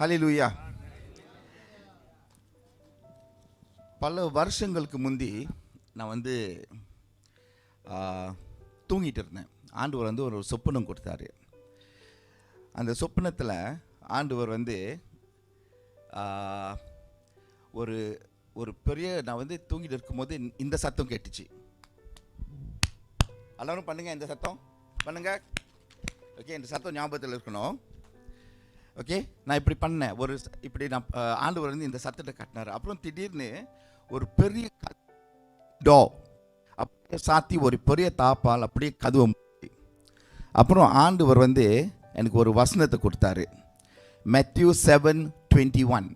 ஹல்லேலூயா. பல வருஷங்களுக்கு முந்தி நான் வந்து தூங்கிட்டு இருந்தேன். ஆண்டவர் வந்து ஒரு சொப்பனம் கொடுத்தாரு. அந்த சொப்பனத்தில் ஆண்டவர் வந்து ஒரு ஒரு பெரிய, நான் வந்து தூங்கிட்டு இருக்கும்போது இந்த சத்தம் கேட்டுச்சு. எல்லாரும் பண்ணுங்க, இந்த சத்தம் பண்ணுங்க. ஓகே, இந்த சத்தம் ஞாபகத்தில் இருக்கணும். ஓகே, நான் இப்படி பண்ணேன். இப்படி நான் ஆண்டவர் வந்து இந்த சத்தத்தை கட்டினார். அப்புறம் திடீர்னு ஒரு பெரிய டோ அப்படியே சாத்தி ஒரு பெரிய தாப்பால் அப்படியே கதவு. அப்புறம் ஆண்டவர் வந்து எனக்கு ஒரு வசனத்தை கொடுத்தாரு. Matthew 7:21.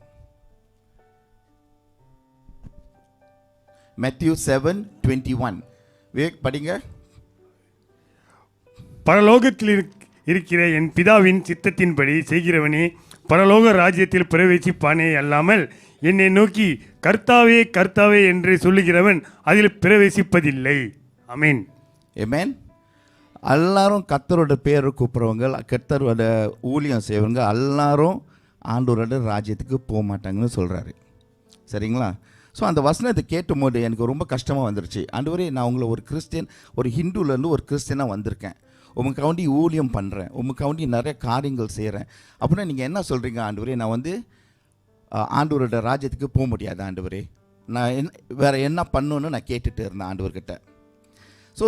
Matthew 7:21. விவேக் படிங்க. பரலோகத்தில் இருக்கிற என் பிதாவின் சித்தத்தின்படி செய்கிறவனே பரலோக ராஜ்யத்தில் பிரவேசிப்பானே அல்லாமல் என்னை நோக்கி கர்த்தாவே கர்த்தாவே என்று சொல்லுகிறவன் அதில் பிரவேசிப்பதில்லை. ஆமென். ஆமென். எல்லாரும் கர்த்தரோட பேரை கூப்பிட்றவங்க, கர்த்தரோட ஊழியம் செய்வங்க எல்லாரும் ஆண்டவரோட ராஜ்யத்துக்கு போக மாட்டாங்கன்னு சொல்கிறாரு. சரிங்களா? ஸோ அந்த வசனத்தை கேட்டும் போது எனக்கு ரொம்ப கஷ்டமாக வந்துருச்சு. ஆண்டவரே, நான் உங்களை ஒரு கிறிஸ்டியன், ஒரு ஹிந்துலேருந்து ஒரு கிறிஸ்டியனாக வந்திருக்கேன். உமக்காண்டி ஊழியம் பண்ணுறேன், உமக்காண்டி நிறைய காரியங்கள் செய்கிறேன். அப்படின்னா நீங்கள் என்ன சொல்கிறீங்க ஆண்டவரே? நான் வந்து ஆண்டவரோட ராஜ்யத்துக்கு போக முடியாது ஆண்டவரே, நான் வேறு என்ன பண்ணணுன்னு நான் கேட்டுட்டு இருந்தேன் ஆண்டவர்கிட்ட. ஸோ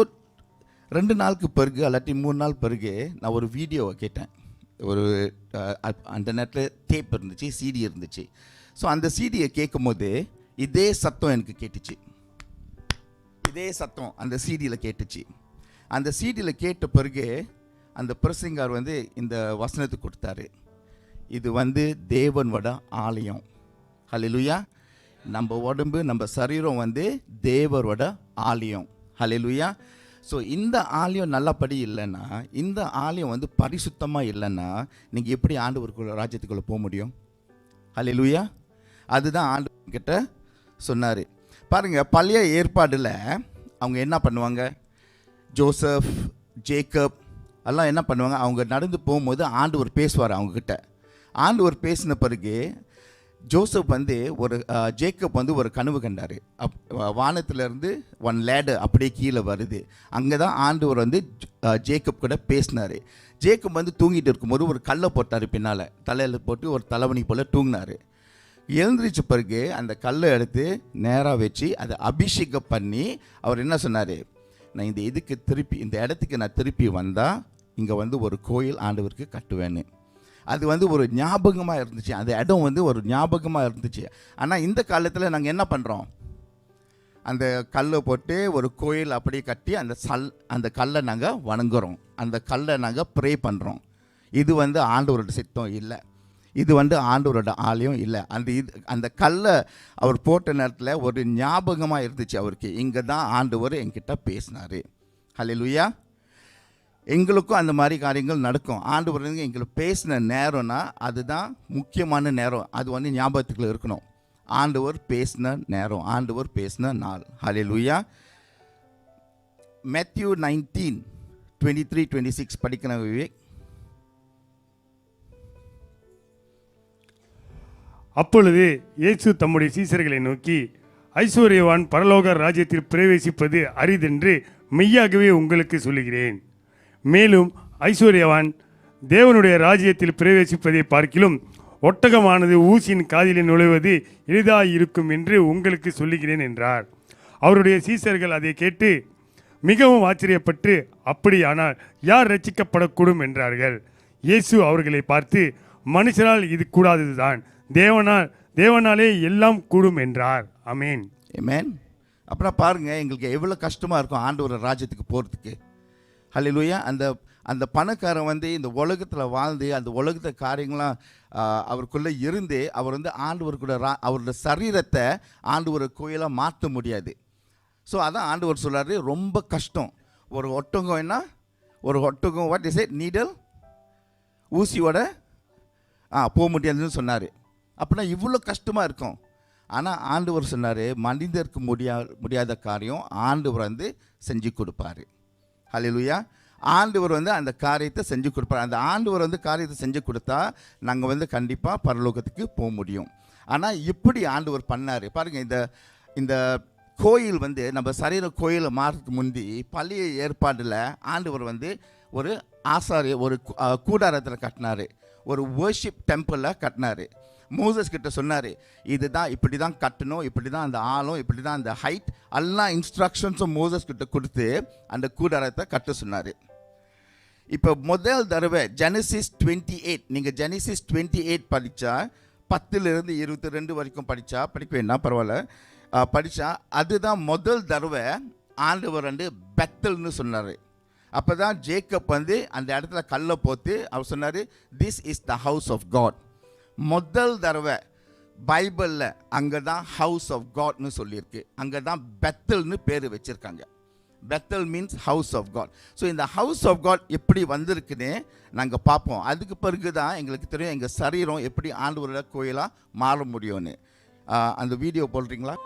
2 நாளுக்கு பிறகு அல்லாட்டி 3 நாள் பிறகு நான் ஒரு வீடியோவை கேட்டேன். ஒரு அந்த நேரத்தில் டேப் இருந்துச்சு, சிடி இருந்துச்சு. ஸோ அந்த சிடியை கேட்கும் போது இதே சத்தம் எனக்கு கேட்டுச்சு. இதே சத்தம் அந்த சிடியில் கேட்டுச்சு. அந்த சிடியில் கேட்ட பிறகு அந்த பிரசங்கர் வந்து இந்த வசனத்தை கொடுத்தாரு. இது வந்து தேவனோட ஆலயம். ஹல்லேலூயா. நம்ம உடம்பு, நம்ம சரீரம் வந்து தேவரோட ஆலயம். ஹல்லேலூயா. ஸோ இந்த ஆலயம் நல்லபடி இல்லைன்னா, இந்த ஆலயம் வந்து பரிசுத்தமாக இல்லைன்னா நீங்கள் எப்படி ஆண்டவருக்குள்ள ராஜ்யத்துக்குள்ளே போக முடியும்? ஹல்லேலூயா. அதுதான் ஆண்டவர்கிட்ட சொன்னார். பாருங்கள், பழைய ஏற்பாடில் அவங்க என்ன பண்ணுவாங்க? ஜோசப், ஜேக்கப் எல்லாம் என்ன பண்ணுவாங்க? அவங்க நடந்து போகும்போது ஆண்டவர் பேசுவார் அவங்கக்கிட்ட. ஆண்டவர் பேசின பிறகு ஜோசப் வந்து ஜேக்கப் வந்து ஒரு கனவு கண்டார். வானத்திலேருந்து 1 லேடர் அப்படியே கீழே வருது. அங்கே தான் ஆண்டவர் வந்து ஜேக்கப் கூட பேசினார். ஜேக்கப் வந்து தூங்கிட்டு இருக்கும்போது ஒரு கல்லை போட்டார், பின்னால் தலையில் போட்டு ஒரு தலைவணி போல் தூங்கினார். எழுந்திரிச்ச பிறகு அந்த கல்லை எடுத்து நேராக வச்சு அதை அபிஷேகம் பண்ணி அவர் என்ன சொன்னார்? நான் இந்த இடத்துக்கு நான் திருப்பி வந்தால் இங்கே வந்து ஒரு கோயில் ஆண்டவருக்கு கட்டுவேன்னு. அது வந்து ஒரு ஞாபகமாக இருந்துச்சு. அந்த இடம் வந்து ஒரு ஞாபகமாக இருந்துச்சு. ஆனால் இந்த காலத்தில் நாங்கள் என்ன பண்ணுறோம்? அந்த கல்லை போட்டு ஒரு கோயில் அப்படியே கட்டி அந்த கல்லை நாங்கள் வணங்குறோம், அந்த கல்லை நாங்கள் ப்ரே பண்ணுறோம். இது வந்து ஆண்டவரோட சித்தம் இல்லை, இது வந்து ஆண்டவரோட ஆலயம் இல்லை. அந்த கல்லை அவர் போட்ட நேரத்தில் ஒரு ஞாபகமாக இருந்துச்சு அவருக்கு. இங்கே தான் ஆண்டவர் என்கிட்ட பேசினார். ஹல்லேலூயா. எங்களுக்கும் அந்த மாதிரி காரியங்கள் நடக்கும். ஆண்டவர் எங்களுக்கு பேசின நேரம்னா அதுதான் முக்கியமான நேரம். அது வந்து ஞாபகத்துக்குள்ள இருக்கணும். ஆண்டவர் பேசின நேரம், ஆண்டவர் பேசின நாள். ஹல்லேலூயா. Matthew 19:23-26 படிக்கிற விவேக். அப்பொழுது இயேசு தம்முடைய சீசர்களை நோக்கி, ஐஸ்வர்யவான் பரலோக ராஜ்யத்தில் பிரவேசிப்பது அரிதென்று மெய்யாகவே உங்களுக்கு சொல்லுகிறேன். மேலும் ஐஸ்வர்யவான் தேவனுடைய ராஜ்யத்தில் பிரவேசிப்பதை பார்க்கிலும் ஒட்டகமானது ஊசியின் காதிலே நுழைவது எளிதாயிருக்கும் என்று உங்களுக்கு சொல்லுகிறேன் என்றார். அவருடைய சீசர்கள் அதை கேட்டு மிகவும் ஆச்சரியப்பட்டு, அப்படியானால் யார் ரட்சிக்கப்படக்கூடும் என்றார்கள். இயேசு அவர்களை பார்த்து, மனுஷனால் இது கூடாததுதான், தேவனாலே எல்லாம் கூடும் என்றார். ஆமென். ஆமென். அப்புறம் பாருங்கள், எங்களுக்கு எவ்வளோ கஷ்டமாக இருக்கும் ஆண்டவர் ராஜ்யத்துக்கு போகிறதுக்கு. ஹல்லேலூயா. அந்த பணக்காரன் வந்து இந்த உலகத்தில் வாழ்ந்து அந்த உலகத்தை காரியங்களாம் அவருக்குள்ளே இருந்து அவர் வந்து ஆண்டவருக்குள்ள அவரோட சரீரத்தை ஆண்டவர் கோயிலாக மாற்ற முடியாது. ஸோ அதான் ஆண்டவர் சொல்கிறாரு, ரொம்ப கஷ்டம். ஒரு ஒட்டகம் என்ன, ஒரு ஒட்டகம் வாட் இஸ் இட், நீடல் ஊசியோட போக முடியாதுன்னு சொன்னார். அப்படின்னா இவ்வளோ கஷ்டமாக இருக்கும். ஆனால் ஆண்டவர் சொன்னார், மனிதருக்கு முடியாத காரியம் ஆண்டவர் வந்து செஞ்சு கொடுப்பாரு. ஹல்லேலூயா. ஆண்டவர் வந்து அந்த காரியத்தை செஞ்சு கொடுப்பார். அந்த ஆண்டவர் வந்து காரியத்தை செஞ்சு கொடுத்தா நாங்கள் வந்து கண்டிப்பாக பரலோகத்துக்கு போக முடியும். ஆனால் இப்படி ஆண்டவர் பண்ணார் பாருங்கள். இந்த கோயில் வந்து நம்ம சரீர கோயிலை மாறதுக்கு முந்தி பழைய ஏற்பாடில் ஆண்டவர் வந்து ஒரு ஒரு கூடாரத்தில் கட்டினார், ஒரு வர்ஷிப் டெம்பிளில் கட்டினார். மோசஸ் கிட்ட சொன்னார், இதுதான் இப்படி தான் கட்டணும், இப்படி தான் அந்த ஆழம், இப்படி தான் அந்த ஹைட், எல்லா இன்ஸ்ட்ரக்ஷன்ஸும் மோசஸ் கிட்ட கொடுத்து அந்த கூடாரத்தை கட்ட சொன்னார். இப்போ முதல் தடவை ஜெனசிஸ் 28, நீங்கள் ஜெனசிஸ் 28 படித்தா 10லிருந்து 22 வரைக்கும் படிக்க வேண்டாம் பரவாயில்ல, படித்தா அதுதான் முதல் தடவை ஆண்டவர் வந்து பெத்தல்னு சொன்னார். அப்போ தான் ஜேக்கப் வந்து அந்த இடத்துல கல்லை போட்டு அவர் சொன்னார், this is the house of God. முதல் தடவை பைபிளில் அங்கே தான் ஹவுஸ் ஆஃப் காட்னு சொல்லியிருக்கு. அங்கே தான் பெத்தல்னு பேர் வச்சுருக்காங்க. Bethel means house of God. So இந்த ஹவுஸ் ஆஃப் காட் எப்படி வந்திருக்குன்னு நாங்கள் பார்ப்போம். அதுக்கு பிறகு தான் எங்களுக்கு தெரியும் எங்கள் சரீரம் எப்படி ஆண்டவரோட கோயிலாக மாற முடியும்னு. அந்த வீடியோ போடுறீங்களா?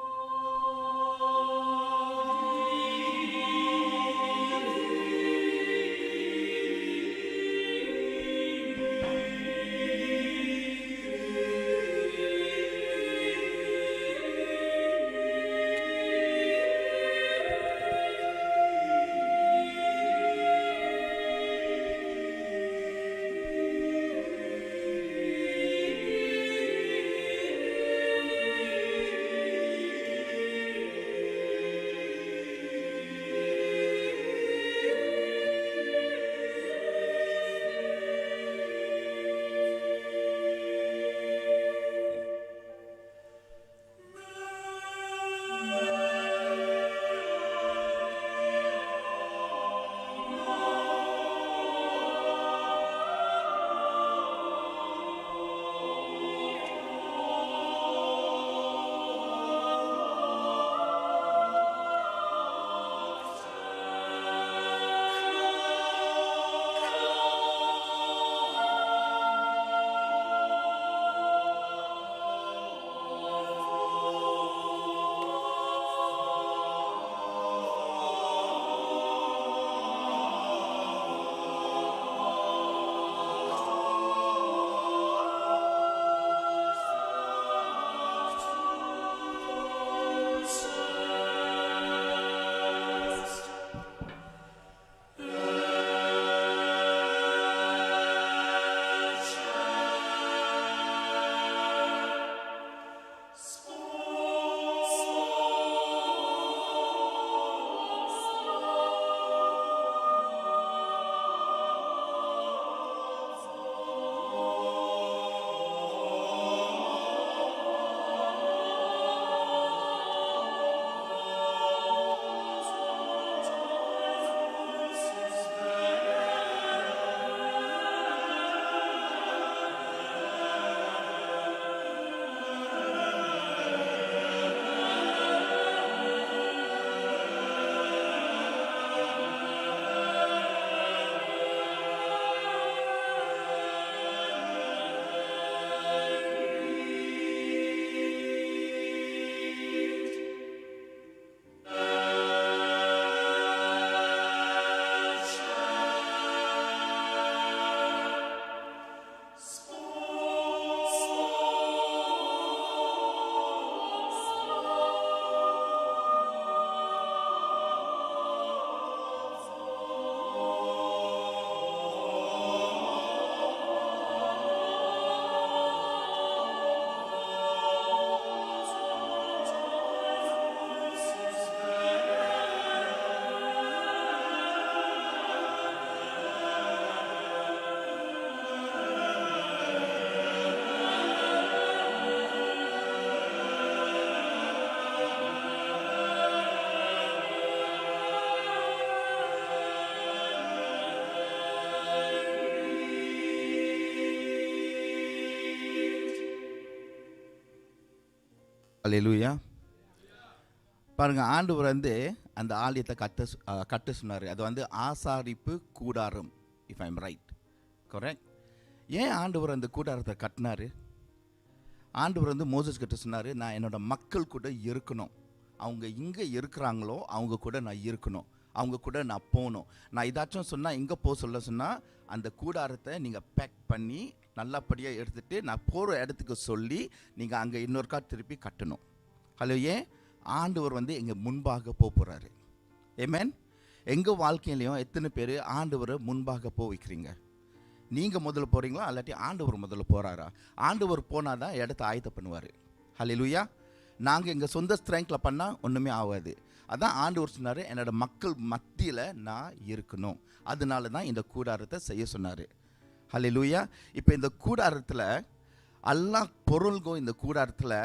அல்லேலூயா. பாருங்கள், ஆண்டவர் வந்து அந்த ஆலயத்தை கட்ட சொன்னார். அது வந்து ஆசாரிப்பு கூடாரம், இஃப் ஐம் ரைட், கரெக்ட். ஏன் ஆண்டவர் அந்த கூடாரத்தை கட்டினார்? ஆண்டவர் வந்து மோசஸ் கிட்ட சொன்னார், நான் என்னோடய மக்கள் கூட இருக்கணும், அவங்க இங்கே இருக்கிறாங்களோ அவங்க கூட நான் இருக்கணும். அவங்க கூட நான் போகணும். நான் ஏதாச்சும் சொன்னால் எங்கே போக சொன்னால் அந்த கூடாரத்தை நீங்கள் பேக் பண்ணி நல்லபடியாக எடுத்துகிட்டு நான் போகிற இடத்துக்கு சொல்லி நீங்கள் அங்கே இன்னொருக்கா திருப்பி கட்டணும். ஹலோ, ஏன் ஆண்டவர் வந்து எங்கள் முன்பாக போகிறாரு. ஆமென். எங்கள் வாழ்க்கையிலையும் எத்தனை பேர் ஆண்டவரை முன்பாக வைக்கிறீங்க? நீங்கள் முதல்ல போகிறீங்களா, இல்லாட்டி ஆண்டவர் முதல்ல போகிறாரா? ஆண்டவர் போனால் தான் இடத்த ஆயத்தம் பண்ணுவார். ஹல்லேலூயா. நாங்கள் எங்கள் சொந்த ஸ்ட்ரெங்த்தில் பண்ணால் ஒன்றுமே ஆகாது. அதான் ஆண்டவர் சொன்னார், என்னோட மக்கள் மத்தியில் நான் இருக்கணும். அதனால தான் இந்த கூடாரத்தை செய்ய சொன்னார். ஹல்லேலூயா. இப்போ இந்த கூடாரத்தில் எல்லா பொருளுக்கும் இந்த கூடாரத்தில்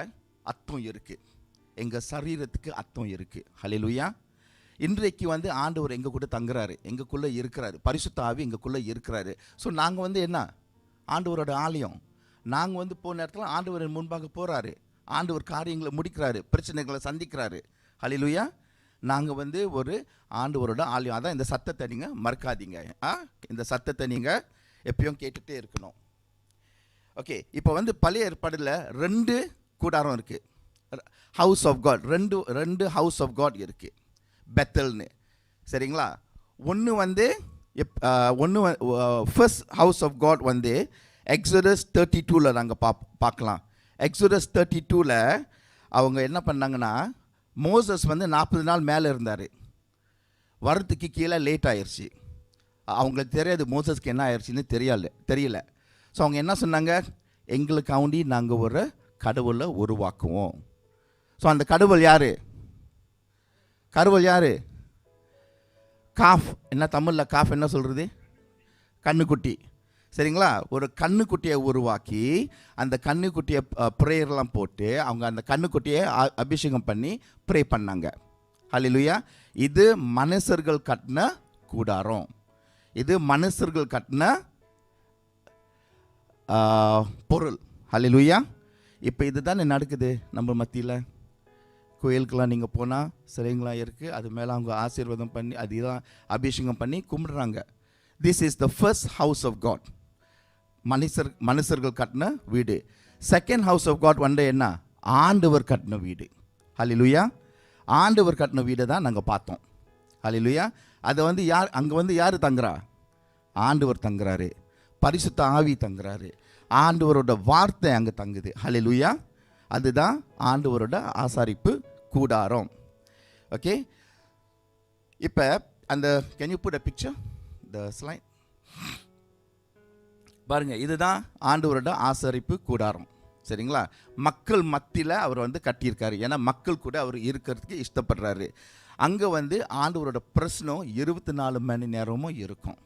அர்த்தம் இருக்குது. எங்கள் சரீரத்துக்கு அர்த்தம் இருக்குது. ஹல்லேலூயா. இன்றைக்கு வந்து ஆண்டவர் எங்கள் கூட தங்குறாரு, எங்களுக்குள்ளே இருக்கிறாரு. பரிசுத்த ஆவி எங்களுக்குள்ளே இருக்கிறாரு. ஸோ நாங்கள் வந்து என்ன, ஆண்டவரோட ஆலயம். நாங்கள் வந்து போன நேரத்தில் ஆண்டவர் முன்பாக போகிறாரு. ஆண்டவர் காரியங்களை முடிக்கிறாரு, பிரச்சனைகளை சந்திக்கிறாரு. ஹல்லேலூயா. நாங்கள் வந்து ஒரு ஆண்டவரோட ஆலயம். அதான் இந்த சத்தத்தை நீங்கள் மறக்காதீங்க. இந்த சத்தத்தை நீங்கள் எப்பயும் கேட்டுகிட்டே இருக்கணும். ஓகே, இப்போ வந்து பழைய ஏற்பாடில் 2 கூடாரம் இருக்குது. ஹவுஸ் ஆஃப் காட், ரெண்டு ஹவுஸ் ஆஃப் காட் இருக்குது. பெத்தல்னு, சரிங்களா? ஒன்று வந்து ஃபர்ஸ்ட் ஹவுஸ் ஆஃப் காட் வந்து எக்ஸோடஸ் 32 நாங்கள் பார்க்கலாம். எக்ஸோடஸ் 32 அவங்க என்ன பண்ணாங்கன்னா, மோசஸ் வந்து 40 நாள் மேலே இருந்தார். வரத்துக்கு கீழே லேட் ஆயிடுச்சு. அவங்களுக்கு தெரியாது மோசஸ்க்கு என்ன ஆயிடுச்சுன்னு தெரியல. ஸோ அவங்க என்ன சொன்னாங்க, எங்களுக்காண்டி நாங்கள் ஒரு கடவுளை உருவாக்குவோம். ஸோ அந்த கடவுள் யார்? காஃப். என்ன தமிழில் காஃப் என்ன சொல்கிறது? கண்ணுக்குட்டி, சரிங்களா? ஒரு கண்ணுக்குட்டியை உருவாக்கி அந்த கண்ணுக்குட்டியை ப்ரேயர்லாம் போட்டு அவங்க அந்த கண்ணுக்குட்டியை அபிஷேகம் பண்ணி ப்ரே பண்ணாங்க. ஹல்லேலூயா. இது மனுஷர்கள் கட்டின கூடாரம். இது மனுஷர்கள் கட்டின பொருள். ஹல்லேலூயா. இப்போ இதுதான் நடக்குது நம்ம மத்தியில். கோயிலுக்கெல்லாம் நீங்கள் போனால் சிலைங்களா இருக்குது, அது மேலே அவங்க ஆசீர்வாதம் பண்ணி அதுதான் அபிஷேகம் பண்ணி கும்பிடுறாங்க. This is the first house of God. மனுஷர்கள் கட்டின வீடு. செகண்ட் ஹவுஸ் ஆஃப் காட் வந்து என்ன? ஆண்டவர் கட்டின வீடு. ஹல்லேலூயா. ஆண்டவர் கட்டின வீடை தான் நாங்கள் பார்த்தோம். ஹல்லேலூயா. அதை வந்து அங்கே வந்து யார் தங்குறா? ஆண்டவர் தங்குறாரு, பரிசுத்த ஆவி தங்குறாரு, ஆண்டவரோட வார்த்தை அங்கே தங்குது. ஹல்லேலூயா. அதுதான் ஆண்டவரோட ஆசாரிப்பு கூடாரம். ஓகே, இப்போ அந்த can you put a picture the slide? பாருங்க, இதுதான் ஆண்டவரோட ஆசாரிப்பு கூடாரம், சரிங்களா? மக்கள் மத்தியில் அவர் வந்து கட்டியிருக்காரு. ஏன்னா மக்கள் கூட அவர் இருக்கிறதுக்கு இஷ்டப்படுறாரு. அங்கே வந்து ஆண்டவரோட பிரசனம் 24 மணி நேரமும் இருக்கும்.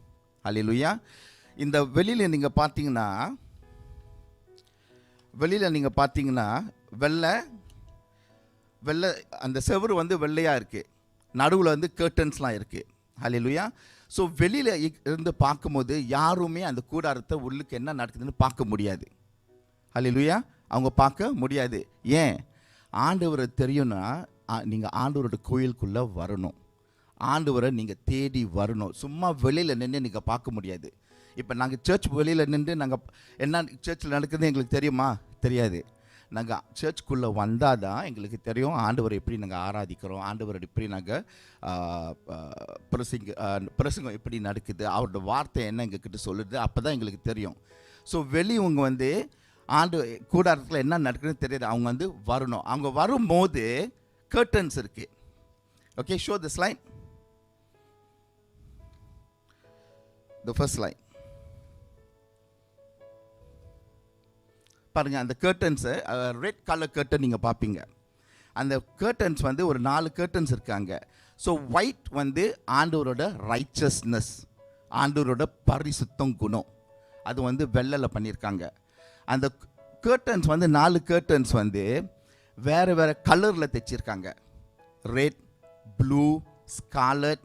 ஹல்லேலூயா. இந்த வெளியில் நீங்கள் பார்த்தீங்கன்னா வெள்ளை அந்த செவுரு வந்து வெள்ளையாக இருக்குது. நடுவில் வந்து கர்டன்ஸ்லாம் இருக்குது. ஹல்லேலூயா. ஸோ வெளியில் இருந்து பார்க்கும்போது யாருமே அந்த கூடாரத்தை உள்ளுக்கு என்ன நடக்குதுன்னு பார்க்க முடியாது. ஹல்லேலூயா. அவங்க பார்க்க முடியாது. ஏன்? ஆண்டவரை தெரியும்னா நீங்கள் ஆண்டவரோட கோயிலுக்குள்ளே வரணும். ஆண்டவரை நீங்கள் தேடி வரணும். சும்மா வெளியில் நின்று நீங்கள் பார்க்க முடியாது. இப்போ நாங்கள் சர்ச் வெளியில் நின்று நாங்கள் என்ன சர்ச்சில் நடக்குதுன்னு எங்களுக்கு தெரியுமா? தெரியாது. நாங்கள் சர்ச்சுக்குள்ளே வந்தால் தான் எங்களுக்கு தெரியும் ஆண்டவரை எப்படி நாங்கள் ஆராதிக்கிறோம், ஆண்டவரை எப்படி நாங்கள் பிரசங்கம் எப்படி நடக்குது, அவரோட வார்த்தை என்ன எங்ககிட்ட சொல்லுது. அப்போ தான் எங்களுக்கு தெரியும். ஸோ வெளியவங்க வந்து கூடாரத்தில் என்ன நடக்குதுன்னு தெரியாது. அவங்க வந்து வரணும். அவங்க வரும்போது கர்டன்ஸ் இருக்குது. Okay, show this line, the first line. பாருங்க, அந்த கர்டன்ஸை ரெட் கலர் கர்டன் நீங்கள் பார்ப்பீங்க. அந்த கர்டன்ஸ் வந்து ஒரு 4 கர்டன்ஸ் இருக்காங்க. ஸோ ஒயிட் வந்து ஆண்டவரோட ரைச்சஸ்னஸ், ஆண்டவரோட பரிசுத்தம் குணம், அது வந்து வெள்ளையில் பண்ணியிருக்காங்க. அந்த கர்டன்ஸ் வந்து 4 கர்டன்ஸ் வந்து வேறு வேறு கலரில் தைச்சிருக்காங்க. ரெட், ப்ளூ, ஸ்கார்லட்,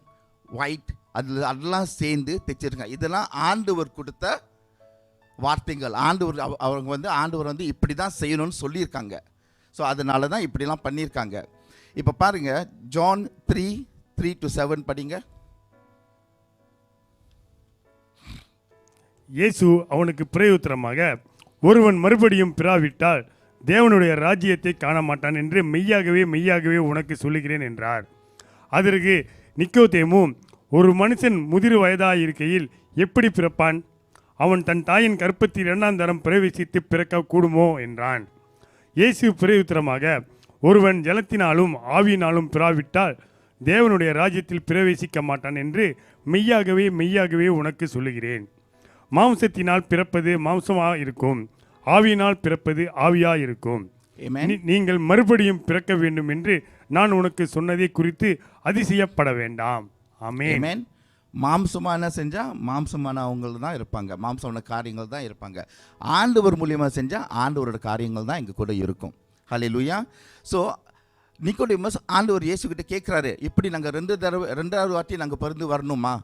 ஒயிட், அதெல்லாம் சேர்ந்து தைச்சிருக்காங்க. இதெல்லாம் ஆண்டவர் கொடுத்த வார்த்தைகள். ஆண்டவர் வந்து இப்படி தான் செய்யணும்னு சொல்லியிருக்காங்க. ஸோ அதனால தான் இப்படிலாம் பண்ணியிருக்காங்க. இப்போ பாருங்கள், ஜான் 3:3-7 படிங்க. இயேசு அவனுக்கு பிரயுத்தரமாக, ஒருவன் மறுபடியும் பிராவிட்டால் தேவனுடைய ராஜ்யத்தை காண மாட்டான் என்று மெய்யாகவே மெய்யாகவே உனக்கு சொல்லுகிறேன் என்றார். அதற்கு நிக்கோதேமும், ஒரு மனுஷன் முதிர் வயதாயிருக்கையில் எப்படி பிறப்பான்? அவன் தன் தாயின் கற்பத்தில் 2ஆம் தரம் பிரவேசித்து பிறக்க கூடுமோ என்றான். இயேசு பிரதியுத்தரமாக, ஒருவன் ஜலத்தினாலும் ஆவியினாலும் பிறவாவிட்டால் தேவனுடைய ராஜ்யத்தில் பிரவேசிக்க மாட்டான் என்று மெய்யாகவே மெய்யாகவே உனக்கு சொல்லுகிறேன். மாம்சத்தினால் பிறப்பது மாம்சமாக இருக்கும், ஆவியினால் பிறப்பது ஆவியாக இருக்கும். நீங்கள் மறுபடியும் பிறக்க வேண்டும் என்று நான் உனக்கு சொன்னதை குறித்து அதிசயப்பட வேண்டாம். ஆமென். மாம்சமான செஞ்சால் மாம்சமான அவங்க தான் இருப்பாங்க, மாம்சமான காரியங்கள் தான் இருப்பாங்க. ஆண்டவர் மூலியமாக செஞ்சால் ஆண்டவரோட காரியங்கள் தான் எங்கள் கூட இருக்கும். ஹல்லேலூயா. ஸோ நிக்கோதேமஸ் ஆண்டவர் இயேசுக்கிட்ட கேட்குறாரு, இப்படி நாங்கள் 2வது வாட்டி நாங்கள் பிறந்து வரணுமா?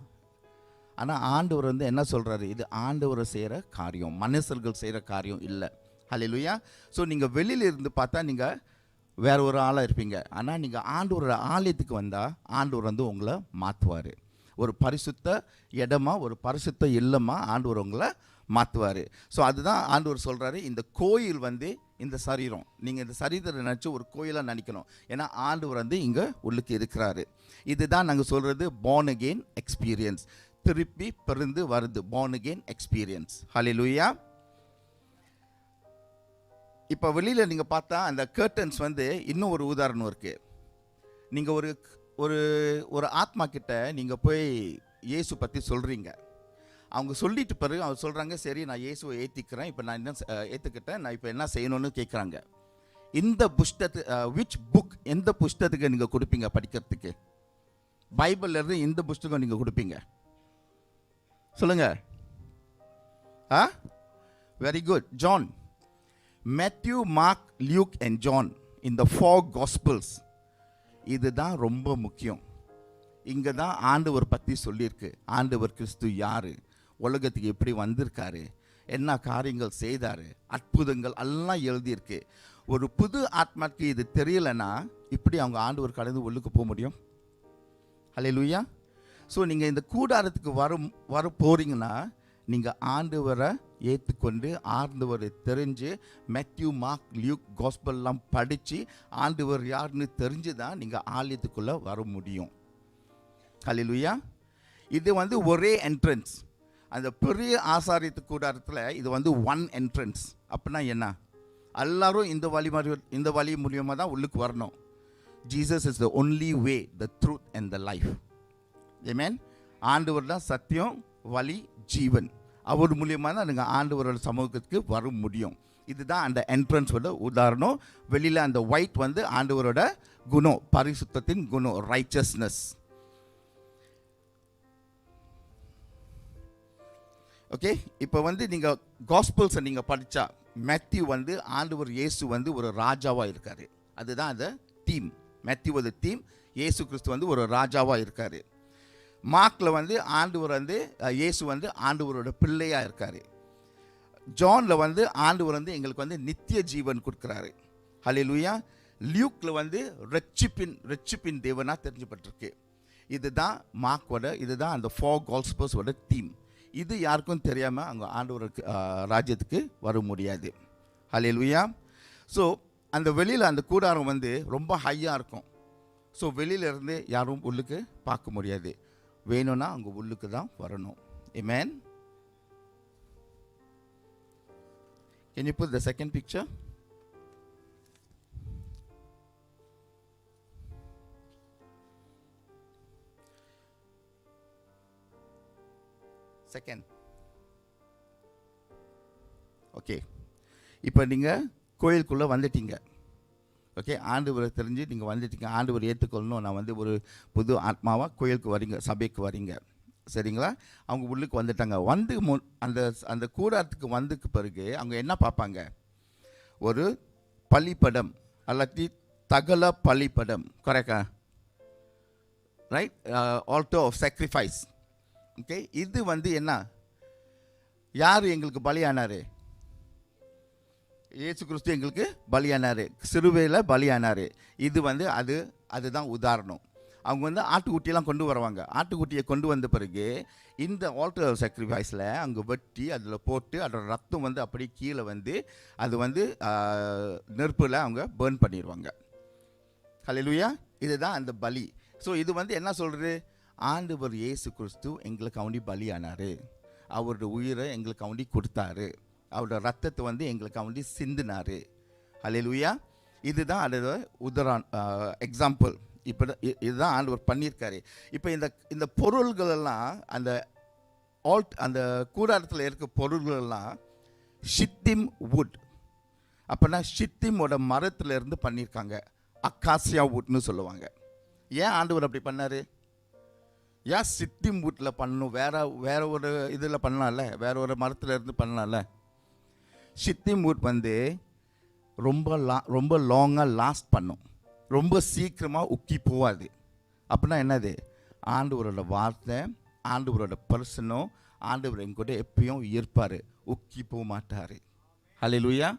ஆனால் ஆண்டவர் வந்து என்ன சொல்கிறாரு, இது ஆண்டவரை செய்கிற காரியம், மனுஷர்கள் செய்கிற காரியம் இல்லை. ஹல்லேலூயா. ஸோ நீங்கள் வெளியில் இருந்து பார்த்தா நீங்கள் வேற ஒரு ஆளாக இருப்பீங்க. ஆனால் நீங்கள் ஆண்டவரோட ஆலயத்துக்கு வந்தால் ஆண்டவர் வந்து உங்களை மாற்றுவார். ஒரு பரிசுத்த இடமா, ஒரு பரிசுத்த இல்லமா ஆண்டவர் உங்களை மாற்றுவார். ஸோ அதுதான் ஆண்டவர் சொல்கிறாரு, இந்த கோயில் வந்து இந்த சரீரம், நீங்கள் இந்த சரீரத்தை நினச்சி ஒரு கோயிலாக நினைக்கணும். ஏன்னா ஆண்டவர் வந்து இங்கே உள்ளுக்கு இருக்கிறாரு. இதுதான் நாங்கள் சொல்கிறது born again எக்ஸ்பீரியன்ஸ், திருப்பி பிறந்து வருது, born again எக்ஸ்பீரியன்ஸ். ஹல்லேலூயா. இப்போ வெளியில் நீங்கள் பார்த்தா அந்த கர்டன்ஸ் வந்து இன்னும் ஒரு உதாரணம் இருக்குது. நீங்கள் ஒரு ஒரு ஆத்மா கிட்ட நீங்கள் போய் இயேசு பற்றி சொல்கிறீங்க. அவங்க சொல்லிட்டு பிறகு அவங்க சொல்கிறாங்க, சரி நான் இயேசுவை ஏற்றிக்கிறேன், இப்போ நான் என்ன ஏற்றுக்கிட்டேன், நான் இப்போ என்ன செய்யணும்னு கேட்குறாங்க. இந்த விச் புக், எந்த புஸ்தகத்துக்கு நீங்கள் கொடுப்பீங்க படிக்கிறதுக்கு? பைபிள்லேருந்து இந்த புஸ்தகம் நீங்கள் கொடுப்பீங்க? சொல்லுங்கள். Very good. John, Matthew, Mark, Luke and John, இந்த 4 காஸ்பிள்ஸ். இதுதான் ரொம்ப முக்கியம். இங்கே தான் ஆண்டவர் பற்றி சொல்லியிருக்கு. ஆண்டவர் கிறிஸ்து யார், உலகத்துக்கு எப்படி வந்திருக்காரு, என்ன காரியங்கள் செய்தார், அற்புதங்கள் எல்லாம் எழுதியிருக்கு. ஒரு புது ஆத்மாக்கு இது தெரியலைன்னா இப்படி அவங்க ஆண்டவர் கடந்து உள்ளுக்கு போக முடியும்? ஹல்லேலூயா. ஸோ நீங்கள் இந்த கூடாரத்துக்கு வர போகிறீங்கன்னா நீங்கள் ஆண்டவரை ஏற்றுக்கொண்டு ஆண்டவரை தெரிஞ்சு மேத்யூ, மார்க், லியூக் காஸ்பல்லாம் படித்து ஆண்டவர் யாருன்னு தெரிஞ்சு தான் நீங்கள் ஆலயத்துக்குள்ளே வர முடியும். ஹல்லேலூயா. இது வந்து ஒரே என்ட்ரன்ஸ். அந்த பெரிய ஆசாரியத்து கூடாரத்தில் இது வந்து 1 என்ட்ரன்ஸ். அப்படின்னா என்ன? எல்லாரும் இந்த வழி மூலியமாக தான் உள்ளுக்கு வரணும். Jesus is the only way, the truth and the life. Amen. ஆண்டவர் தான் சத்தியம், வழி, ஜீவன். அவர் மூலியமாக தான் நீங்கள் ஆண்டவரோட சமூகத்துக்கு வர முடியும். இதுதான் அந்த என்ட்ரன்ஸோட உதாரணம். வெளியில் அந்த ஒயிட் வந்து ஆண்டவரோட குணம், பரிசுத்தத்தின் குணம், ரைச்சஸ்னஸ். ஓகே. இப்போ வந்து நீங்கள் காஸ்பிள்ஸை நீங்கள் படித்தா மேத்யூ வந்து ஆண்டவர் இயேசு வந்து ஒரு ராஜாவாக இருக்கார். அதுதான் அந்த தீம். மேத்யூவோட தீம் இயேசு கிறிஸ்து வந்து ஒரு ராஜாவாக இருக்கார். மார்க்கில் வந்து ஆண்டவர் வந்து இயேசு வந்து ஆண்டவரோட பிள்ளையாக இருக்கார். ஜானில் வந்து ஆண்டவர் வந்து எங்களுக்கு வந்து நித்திய ஜீவன் கொடுக்குறாரு. ஹல்லேலூயா. லியூக்கில் வந்து ரட்சிப்பின் தேவனாக தெரிஞ்சுப்பட்டிருக்கு. இதுதான் மார்க்கோட, இதுதான் அந்த 4 காஸ்பல்ஸோட தீம். இது யாருக்கும் தெரியாமல் அங்கே ஆண்டவருக்கு ராஜ்யத்துக்கு வர முடியாது. ஹல்லேலூயா. ஸோ அந்த வெளியில் அந்த கூடாரம் வந்து ரொம்ப ஹையாக இருக்கும். ஸோ வெளியிலேருந்து யாரும் உள்ளுக்கு பார்க்க முடியாது. வேணும்னா அங்கே உள்ளுக்கு தான் வரணும். ஆமென். Can you put the second picture? Second. Okay. இப்போ நீங்கள் கோயிலுக்குள்ளே வந்துட்டீங்க. ஓகே. ஆண்டவரை தெரிஞ்சு நீங்கள் வந்துட்டீங்க. ஆண்டவர் ஏற்றுக்கொள்ளணும், நான் வந்து ஒரு புது ஆத்மாவாக கோயிலுக்கு வரீங்க, சபைக்கு வரீங்க, சரிங்களா? அவங்க உள்ளுக்கு வந்துட்டாங்க. வந்து அந்த கூடாரத்துக்கு வந்ததுக்கு பிறகு அவங்க என்ன பார்ப்பாங்க? ஒரு பலிப்படம் அல்லது தகல பலிப்படம். கரெக்டா? Right. Altar of sacrifice. Okay. இது வந்து என்ன? யார் எங்களுக்கு பலியானார்? இயேசு கிறிஸ்து எங்களுக்கு பலியானார், சிலுவையில் பலியானார். இது வந்து அதுதான் உதாரணம். அவங்க வந்து ஆட்டுக்குட்டியெல்லாம் கொண்டு வருவாங்க. ஆட்டுக்குட்டியை கொண்டு வந்த பிறகு இந்த ஆல்டர் சாக்ரிஃபைஸில் அங்கே வெட்டி அதில் போட்டு அதோட ரத்தம் வந்து அப்படி கீழே வந்து அது வந்து நெருப்பில் அவங்க பேர்ன் பண்ணிடுவாங்க. ஹல்லேலூயா. இதுதான் அந்த பலி. ஸோ இது வந்து என்ன சொல்கிறது, ஆண்டவர் இயேசு கிறிஸ்து எங்களுக்கு அவண்டி பலியானார், அவரோட உயிரை எங்களுக்கு அவண்டி கொடுத்தாரு, அவரோட ரத்தத்தை வந்து எங்களுக்கு அவண்டி சிந்தினார். ஹல்லேலூயா. இதுதான் அதோட எக்ஸாம்பிள். இப்போ இதுதான் ஆண்டவர் பண்ணியிருக்காரு. இப்போ இந்த பொருள்களெல்லாம் அந்த கூடாரத்தில் இருக்க பொருள்களெல்லாம் ஷித்திம் வுட். அப்போனா ஷித்திமோட மரத்தில் இருந்து பண்ணியிருக்காங்க. அக்காசியா வுட்னு சொல்லுவாங்க. ஏன் ஆண்டவர் அப்படி பண்ணார்? ஏன் ஷித்திம் வுட்டில் பண்ணணும்? வேற ஒரு இதில் பண்ணலாம்ல, வேற ஒரு மரத்தில் இருந்து பண்ணலாம்ல. ஷித்திம் வுட் வந்து ரொம்ப லாங்காக லாஸ்ட் பண்ணும், ரொம்ப சீக்கிரமாக உக்கி போகாது. அப்படின்னா என்னது? ஆண்டவரோட வார்த்தை, ஆண்டவரோட பர்சனும் ஆண்டவர் எங்கூட எப்பயும் இருப்பார், உக்கி போக மாட்டார். ஹல்லேலூயா.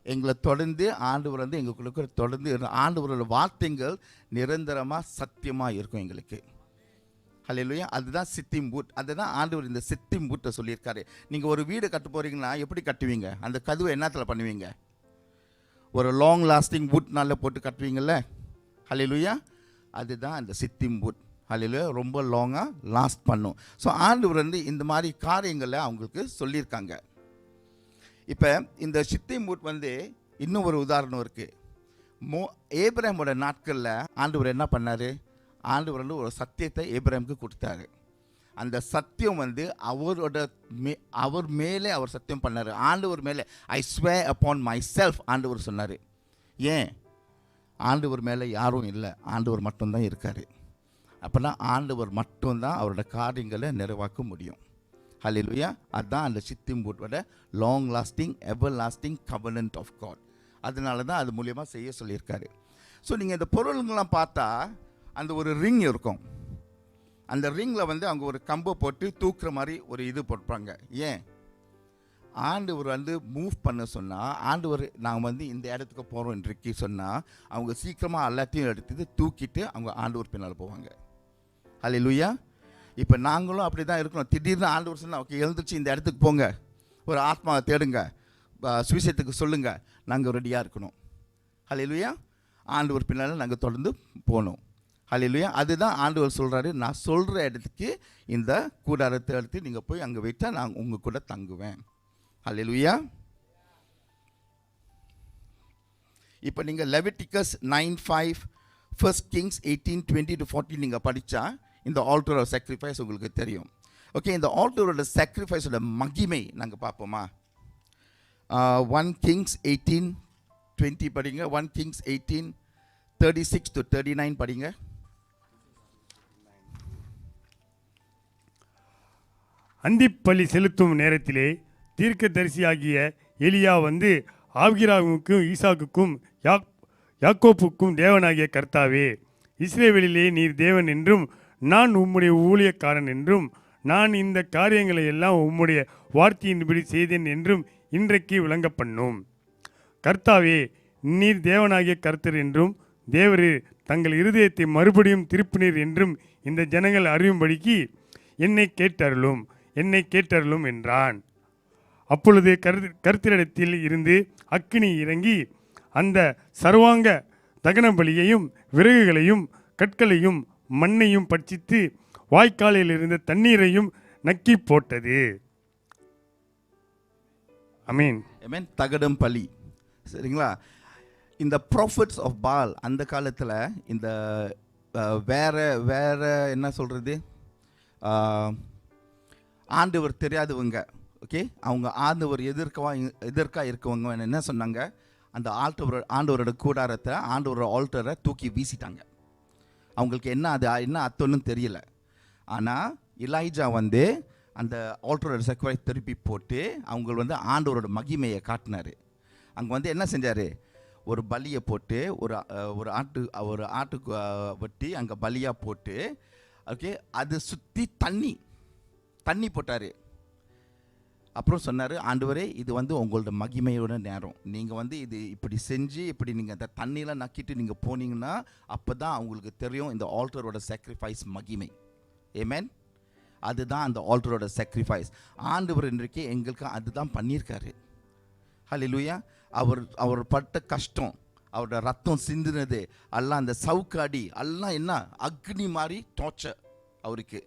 எங்களை தொடர்ந்து ஆண்டவர் வந்து எங்களுக்கு தொடர்ந்து ஆண்டவரோட வார்த்தைகள் நிரந்தரமாக சத்தியமாக இருக்கும் எங்களுக்கு. ஹல்லேலூயா. அதுதான் சித்திம் வுட். அதுதான் ஆண்டவர் இந்த சித்திம் வுட்டை சொல்லியிருக்காரு. நீங்கள் ஒரு வீடு கட்ட போகிறீங்கன்னா எப்படி கட்டுவீங்க? அந்த கதவை என்னத்தில் பண்ணுவீங்க? ஒரு லாங் லாஸ்டிங் வுட்னால போட்டு கட்டுவீங்கள்ல. ஹல்லேலூயா. அதுதான் அந்த சித்திம் வுட். ஹல்லேலூயா. ரொம்ப லாங்காக லாஸ்ட் பண்ணும். ஸோ ஆண்டவர் வந்து இந்த மாதிரி காரியங்களை அவங்களுக்கு சொல்லியிருக்காங்க. இப்போ இந்த சித்திம் வுட் வந்து இன்னும் ஒரு உதாரணம் இருக்குது. ஏப்ரஹாமோட நாட்களில் ஆண்டவர் என்ன பண்ணார்? ஆண்டவர் வந்து ஒரு சத்தியத்தை ஏப்ரஹாமுக்கு கொடுத்தாரு. அந்த சத்தியம் வந்து அவர் மேலே அவர் சத்தியம் பண்ணார். ஆண்டவர் மேலே I swear upon my self ஆண்டவர் சொன்னார். ஏன்? ஆண்டவர் மேலே யாரும் இல்லை, ஆண்டவர் மட்டும்தான் இருக்கார். அப்போனா ஆண்டவர் மட்டும்தான் அவரோட காரியங்களை நிறைவாக்க முடியும். ஹல்லேலூயா. அதுதான் அந்த சித்திம் வுட்டோட long lasting ever lasting covenant of God. அதனால தான் அது மூலியமாக செய்ய சொல்லியிருக்காரு. ஸோ நீங்கள் இந்த பொருளுங்கள்லாம் பார்த்தா அந்த ஒரு ரிங் இருக்கும். அந்த ரிங்கில் வந்து அவங்க ஒரு கம்பை போட்டு தூக்குற மாதிரி ஒரு இது போட்டுப்பாங்க. ஏன்? ஆண்டவர் வந்து மூவ் பண்ண சொன்னால், ஆண்டவர் நாங்கள் வந்து இந்த இடத்துக்கு போகிறோம் இன்றைக்கு சொன்னால், அவங்க சீக்கிரமாக எல்லாத்தையும் எடுத்து தூக்கிட்டு அவங்க ஆண்டவர் பின்னால் போவாங்க. ஹல்லேலூயா. இப்போ நாங்களும் அப்படி தான் இருக்கணும். திடீர்னு ஆண்டவர் சொன்னால், ஓகே எழுந்துச்சு இந்த இடத்துக்கு போங்க, ஒரு ஆத்மாவை தேடுங்க, சுவிசேஷத்துக்கு சொல்லுங்கள், நாங்கள் ரெடியாக இருக்கணும். ஹல்லேலூயா. ஆண்டவர் பின்னால் நாங்கள் தொடர்ந்து போகணும். ஹல்லேலூயா. அதுதான் ஆண்டவர் சொல்கிறாரு, நான் சொல்கிற இடத்துக்கு இந்த கூடாரத்தை எடுத்து நீங்கள் போய் அங்கே வைத்தா நான் உங்கள் கூட தங்குவேன். ஹல்லேலூயா. இப்போ நீங்கள் லெவிட்டிகஸ் 9:5, 1 Kings 18:20-40 நீங்கள் படித்தா இந்த ஆல்டர் ஆஃப் சாக்ரிஃபைஸ் உங்களுக்கு தெரியும். ஓகே, இந்த ஆல்டரோட சாக்ரிஃபைஸோட மகிமை நாங்கள் பார்ப்போமா? 1 Kings 18:20 படிங்க. 1 Kings 18:36-39 படிங்க. அந்திப்பலி செலுத்தும் நேரத்திலே தீர்க்கதரிசியாகிய எலியா வந்து ஆபிரகாமுக்கும் ஈசாக்குக்கும் யாக்கோப்புக்கும் தேவனாகிய கர்த்தாவே, இஸ்ரவேலிலே நீர் தேவன் என்றும் நான் உம்முடைய ஊழியக்காரன் என்றும் நான் இந்த காரியங்களை எல்லாம் உம்முடைய வார்த்தையின்படி செய்தேன் என்றும் இன்றைக்கு விளங்க பண்ணும். கர்த்தாவே, நீர் தேவனாகிய கர்த்தர் என்றும் தேவரீர் தங்கள் இருதயத்தை மறுபடியும் திருப்பினீர் என்றும் இந்த ஜனங்கள் அறியும்படிக்கு என்னை கேட்டருளும் என்றான். அப்பொழுது கர்த்தரிடத்தில் இருந்து அக்கினி இறங்கி அந்த சர்வாங்க தகன பலியையும் விறகுகளையும் கற்களையும் மண்ணையும் பட்சித்து வாய்க்காலில் இருந்த தண்ணீரையும் நக்கி போட்டது. ஆமென். ஆமென். தகடம் பலி. சரிங்களா? இந்த ப்ராஃபிட்ஸ் ஆஃப் பால் அந்த காலத்தில் இந்த வேற என்ன சொல்கிறது, ஆண்டவர் தெரியாதவங்க, ஓகே, அவங்க ஆண்டவர் எதிர்க்காக இருக்கவங்க என்ன சொன்னாங்க, அந்த ஆண்டவரோட கூடாரத்தை, ஆண்டவரோட ஆல்டரை தூக்கி வீசிட்டாங்க. அவங்களுக்கு என்ன அர்த்தம்னு தெரியல. ஆனால் எலைஜா வந்து அந்த ஆல்டரோட சாக்ரிஃபைஸ் திருப்பி போட்டு அவங்க வந்து ஆண்டவரோட மகிமையை காட்டினார். அங்கே வந்து என்ன செஞ்சார், ஒரு பலியை போட்டு ஒரு ஆட்டு வெட்டி அங்கே பலியாக போட்டு, ஓகே, அது சுற்றி தண்ணி போட்டார். அப்புறம் சொன்னார், ஆண்டவரே இது வந்து உங்களோட மகிமையோட நேரம், நீங்கள் வந்து இது இப்படி செஞ்சு இப்படி நீங்கள் அந்த தண்ணியெலாம் நக்கிட்டு நீங்கள் போனீங்கன்னா அப்போ தான் அவங்களுக்கு தெரியும் இந்த ஆல்டரோட சாக்ரிஃபைஸ் மகிமை. ஆமென். அதுதான் அந்த ஆல்டரோட சாக்ரிஃபைஸ். ஆண்டவர் இன்றைக்கு எங்களுக்கு அதுதான் பண்ணியிருக்காரு. ஹல்லேலூயா. அவர் பட்ட கஷ்டம், அவரோட ரத்தம் சிந்தினது எல்லாம் அந்த சவுக்காடி எல்லாம் என்ன அக்னி மாதிரி டார்ச்சர் அவருக்கு.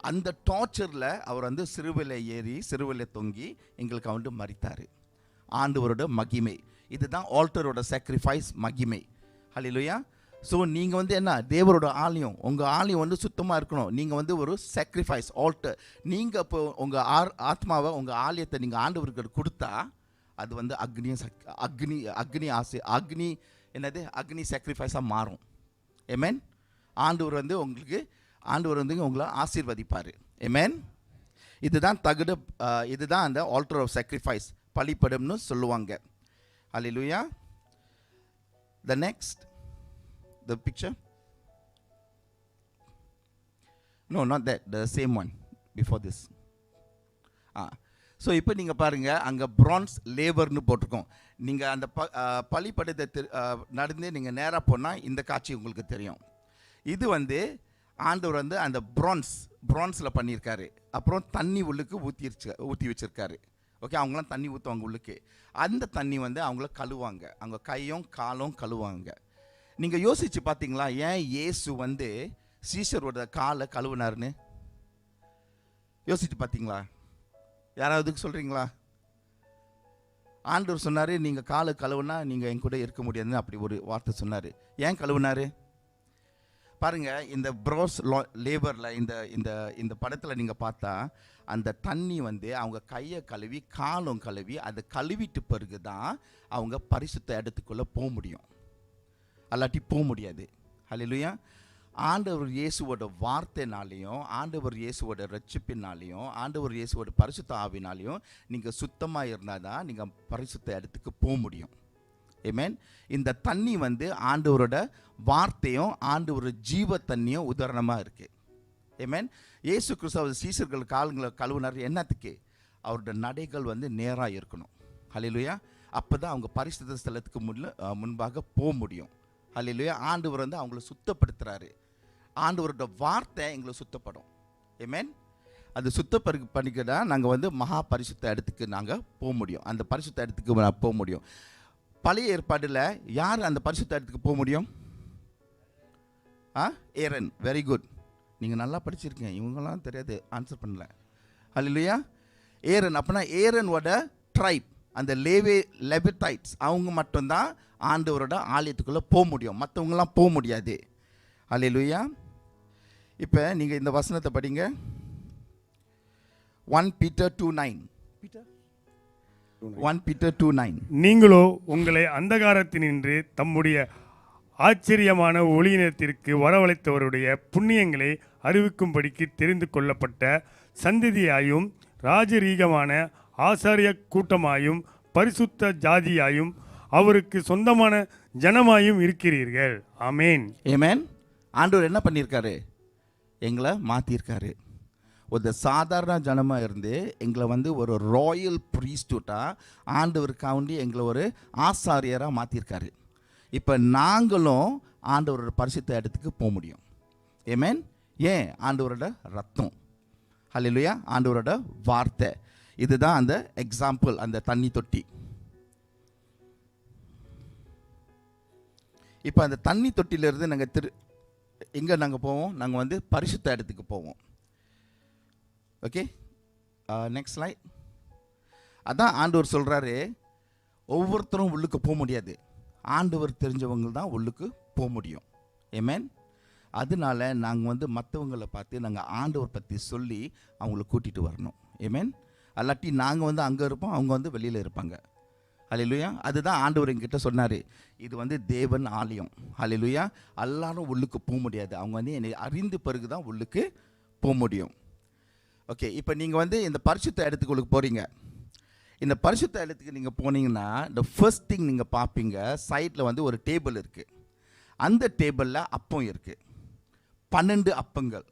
அந்த டார்ச்சரில் அவர் வந்து சிறுவிலை ஏறி சிறுவிலை தொங்கி எங்களுக்கு வந்து மரித்தார். ஆண்டவரோட மகிமை இதுதான், ஆல்டரோட சாக்ரிஃபைஸ் மகிமை. ஹல்லேலூயா. ஸோ நீங்கள் வந்து என்ன, தேவரோட ஆலயம், உங்கள் ஆலயம் வந்து சுத்தமாக இருக்கணும். நீங்கள் வந்து ஒரு சாக்ரிஃபைஸ் ஆல்டர். நீங்கள் இப்போ உங்கள் ஆத்மாவை, உங்கள் ஆலயத்தை நீங்கள் ஆண்டவருக்கு கொடுத்தா அது வந்து அக்னி என்னது அக்னி சாக்ரிஃபைஸாக மாறும். ஆமென். ஆண்டவர் வந்து உங்களை ஆசீர்வதிப்பார். ஆமென். இதுதான் இதுதான் அந்த ஆல்டர் ஆஃப் சாக்ரிஃபைஸ், பலிபடம்னு சொல்லுவாங்க. ஹல்லேலூயா. The next, the picture. No, not that. The same one before this. So இப்போ நீங்கள் பாருங்கள், அங்கே பிரான்ஸ் லேபர்னு போட்டிருக்கோம். நீங்கள் அந்த பலிப்படத்தை நடந்து நீங்கள் நேராக போனால் இந்த காட்சி உங்களுக்கு தெரியும். இது வந்து ஆண்டவர் வந்து அந்த பிரான்ஸில் பண்ணியிருக்காரு. அப்புறம் தண்ணி உள்ளுக்கு ஊற்றி வச்சுருக்காரு. ஓகே, அவங்களாம் தண்ணி ஊற்றுவாங்க உள்ளுக்கு. அந்த தண்ணி வந்து அவங்கள கழுவாங்க, அவங்க கையும் காலும் கழுவாங்க. நீங்கள் யோசித்து பார்த்தீங்களா, ஏன் இயேசு வந்து சீஷரோட காலை கழுவுனாருன்னு யோசித்து பார்த்தீங்களா? யாராவதுக்கு சொல்கிறீங்களா? ஆண்டவர் சொன்னார், நீங்கள் காலை கழுவுனா நீங்கள் என் கூட இருக்க முடியாதுன்னு அப்படி ஒரு வார்த்தை சொன்னார். ஏன் கழுவுனார் பாருங்கள். இந்த ப்ரோஸ் லேபரில் இந்த படத்தில் நீங்கள் பார்த்தா அந்த தண்ணி வந்து அவங்க கையை கழுவி காலும் கழுவி அதை கழுவிட்டு பிறகு தான் அவங்க பரிசுத்த இடத்துக்குள்ளே போக முடியும், அல்லாட்டி போக முடியாது. ஹல்லேலூயா. ஆண்டவர் இயேசுவோட வார்த்தைனாலையும் ஆண்டவர் இயேசுவோட ரட்சிப்பினாலையும் ஆண்டவர் இயேசுவோட பரிசுத்த ஆவினாலையும் நீங்கள் சுத்தமாக இருந்தால் தான் நீங்கள் பரிசுத்த இடத்துக்கு போக முடியும். ஆமென். இந்த தண்ணி வந்து ஆண்டவரோட வார்த்தையும் ஆண்டவரோட ஜீவ தண்ணியும் உதாரணமாக இருக்குது. ஆமென். இயேசு கிறிஸ்து அவர் சீசர்கள் காலங்களை கழுவுனார். என்னத்துக்கு? அவரோட நடைகள் வந்து நேராக இருக்கணும். ஹல்லேலூயா. அப்போ தான் அவங்க பரிசுத்த ஸ்தலத்துக்கு முன்பாக போக முடியும். ஹல்லேலூயா. ஆண்டவர் வந்து அவங்கள சுத்தப்படுத்துகிறாரு. ஆண்டவரோட வார்த்தை எங்களை சுத்தப்படும். ஆமென். அது பண்ணிக்கிட்டா நாங்கள் வந்து மகா பரிசுத்த இடத்துக்கு நாங்கள் போக முடியும். அந்த பரிசுத்த இடத்துக்கு போக முடியும். பழைய ஏற்பாடில் யார் அந்த பரிசுத்த இடத்துக்கு போக முடியும்? ஏரன். வெரி குட், நீங்கள் நல்லா படிச்சிருக்கீங்க. இவங்கெல்லாம் தெரியாது, ஆன்சர் பண்ணல. ஹல்லேலூயா. ஏரன். அப்படின்னா ஏரனோட ட்ரைப், அந்த லெவிடைட்ஸ், அவங்க மட்டும்தான் ஆண்டவரோட ஆலயத்துக்குள்ளே போக முடியும், மற்றவங்களாம் போக முடியாது. ஹல்லேலூயா. இப்போ நீங்கள் இந்த வசனத்தை படிங்க. 1 Peter 2:9. 1 Peter 2:9. நீங்களோ உங்களை அந்தகாரத்தினின்று தம்முடைய ஆச்சரியமான ஒளியினத்திற்கு வரவழைத்தவருடைய புண்ணியங்களை அறிவிக்கும்படிக்கு தெரிந்து கொள்ளப்பட்ட சந்ததியாயும் ராஜரீகமான ஆசாரிய கூட்டமாயும் பரிசுத்த ஜாதியாயும் அவருக்கு சொந்தமான ஜனமாயும் இருக்கிறீர்கள். ஆமேன். ஆமென். ஆண்டவர் என்ன பண்ணியிருக்காரு? எங்களை மாற்றியிருக்காரு. ஒரு சாதாரண ஜனமாக இருந்து எங்களை வந்து ஒரு ராயல் ப்ரீஸ்டூட்டாக ஆண்டவருக்காண்டி எங்களை ஒரு ஆசாரியராக மாற்றியிருக்காரு. இப்போ நாங்களும் ஆண்டவரோட பரிசுத்த இடத்துக்கு போக முடியும். ஆமென். ஏன்? ஆண்டவரோட ரத்தம். ஹல்லேலூயா. ஆண்டவரோட வார்த்தை. இதுதான் அந்த எக்ஸாம்பிள், அந்த தண்ணி தொட்டி. இப்போ அந்த தண்ணி தொட்டியிலேருந்து நாங்கள் எங்கே நாங்கள் போவோம்? நாங்கள் வந்து பரிசுத்த இடத்துக்கு போவோம். Okay, next slide. அதான் ஆண்டவர் சொல்கிறாரு, ஒவ்வொருத்தரும் உள்ளுக்கு போக முடியாது, ஆண்டவர் தெரிஞ்சவங்க தான் உள்ளுக்கு போக முடியும். ஆமென். அதனால நாங்கள் வந்து மற்றவங்களை பார்த்து நாங்கள் ஆண்டவர் பற்றி சொல்லி அவங்கள கூட்டிகிட்டு வரணும். ஆமென். அல்லாட்டி நாங்கள் வந்து அங்கே இருப்போம், அவங்க வந்து வெளியில் இருப்பாங்க. ஹல்லேலூயா. அதுதான் ஆண்டவர் என்கிட்ட சொன்னார், இது வந்து தேவன் ஆலயம். ஹல்லேலூயா. எல்லாரும் உள்ளுக்கு போக முடியாது, அவங்க வந்து என்னை அறிந்த பிறகு தான் உள்ளுக்கு போக முடியும். ஓகே, இப்போ நீங்கள் வந்து இந்த பரிசுத்த இடத்துக்கு போகிறீங்க. இந்த பரிசுத்த இடத்துக்கு நீங்கள் போனீங்கன்னா இந்த ஃபர்ஸ்ட் திங் நீங்கள் பார்ப்பீங்க, சைட்டில் வந்து ஒரு டேபிள் இருக்குது. அந்த டேபிளில் அப்பம் இருக்குது, 12 அப்பங்கள்,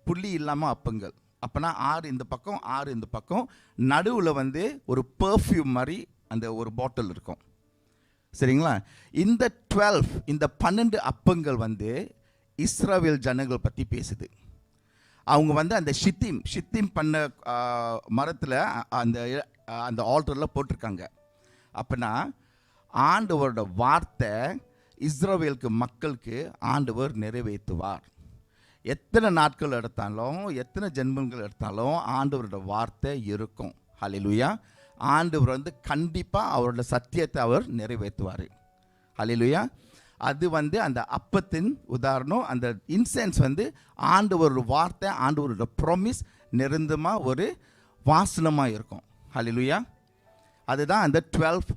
புள்ளி இல்லாமல் அப்பங்கள். அப்போனா 6 இந்த பக்கம் 6 இந்த பக்கம். நடுவில் வந்து ஒரு பர்ஃப்யூம் மாதிரி அந்த ஒரு பாட்டில் இருக்கும். சரிங்களா? இந்த 12 அப்பங்கள் வந்து இஸ்ரவேல் ஜனங்கள் பற்றி பேசுது. அவங்க வந்து அந்த ஷித்திம் பண்ண மரத்தில் அந்த ஆல்டரில் போட்டிருக்காங்க. அப்படின்னா ஆண்டவரோட வார்த்தை இஸ்ரவேலுக்கு மக்களுக்கு ஆண்டவர் நிறைவேற்றுவார். எத்தனை நாட்கள் எடுத்தாலும் எத்தனை ஜென்மங்கள் எடுத்தாலும் ஆண்டவரோட வார்த்தை இருக்கும். ஹல்லேலூயா. ஆண்டவர் வந்து கண்டிப்பாக அவரோட சத்தியத்தை அவர் நிறைவேற்றுவார். ஹல்லேலூயா. அது வந்து அந்த அப்பத்தின் உதாரணம். அந்த இன்சென்ஸ் வந்து ஆண்டவரோட வார்த்தை, ஆண்டவரோட ப்ராமிஸ் நிரந்தரமாக ஒரு வாசனமாக இருக்கும். ஹல்லேலூயா. அதுதான் அந்த 12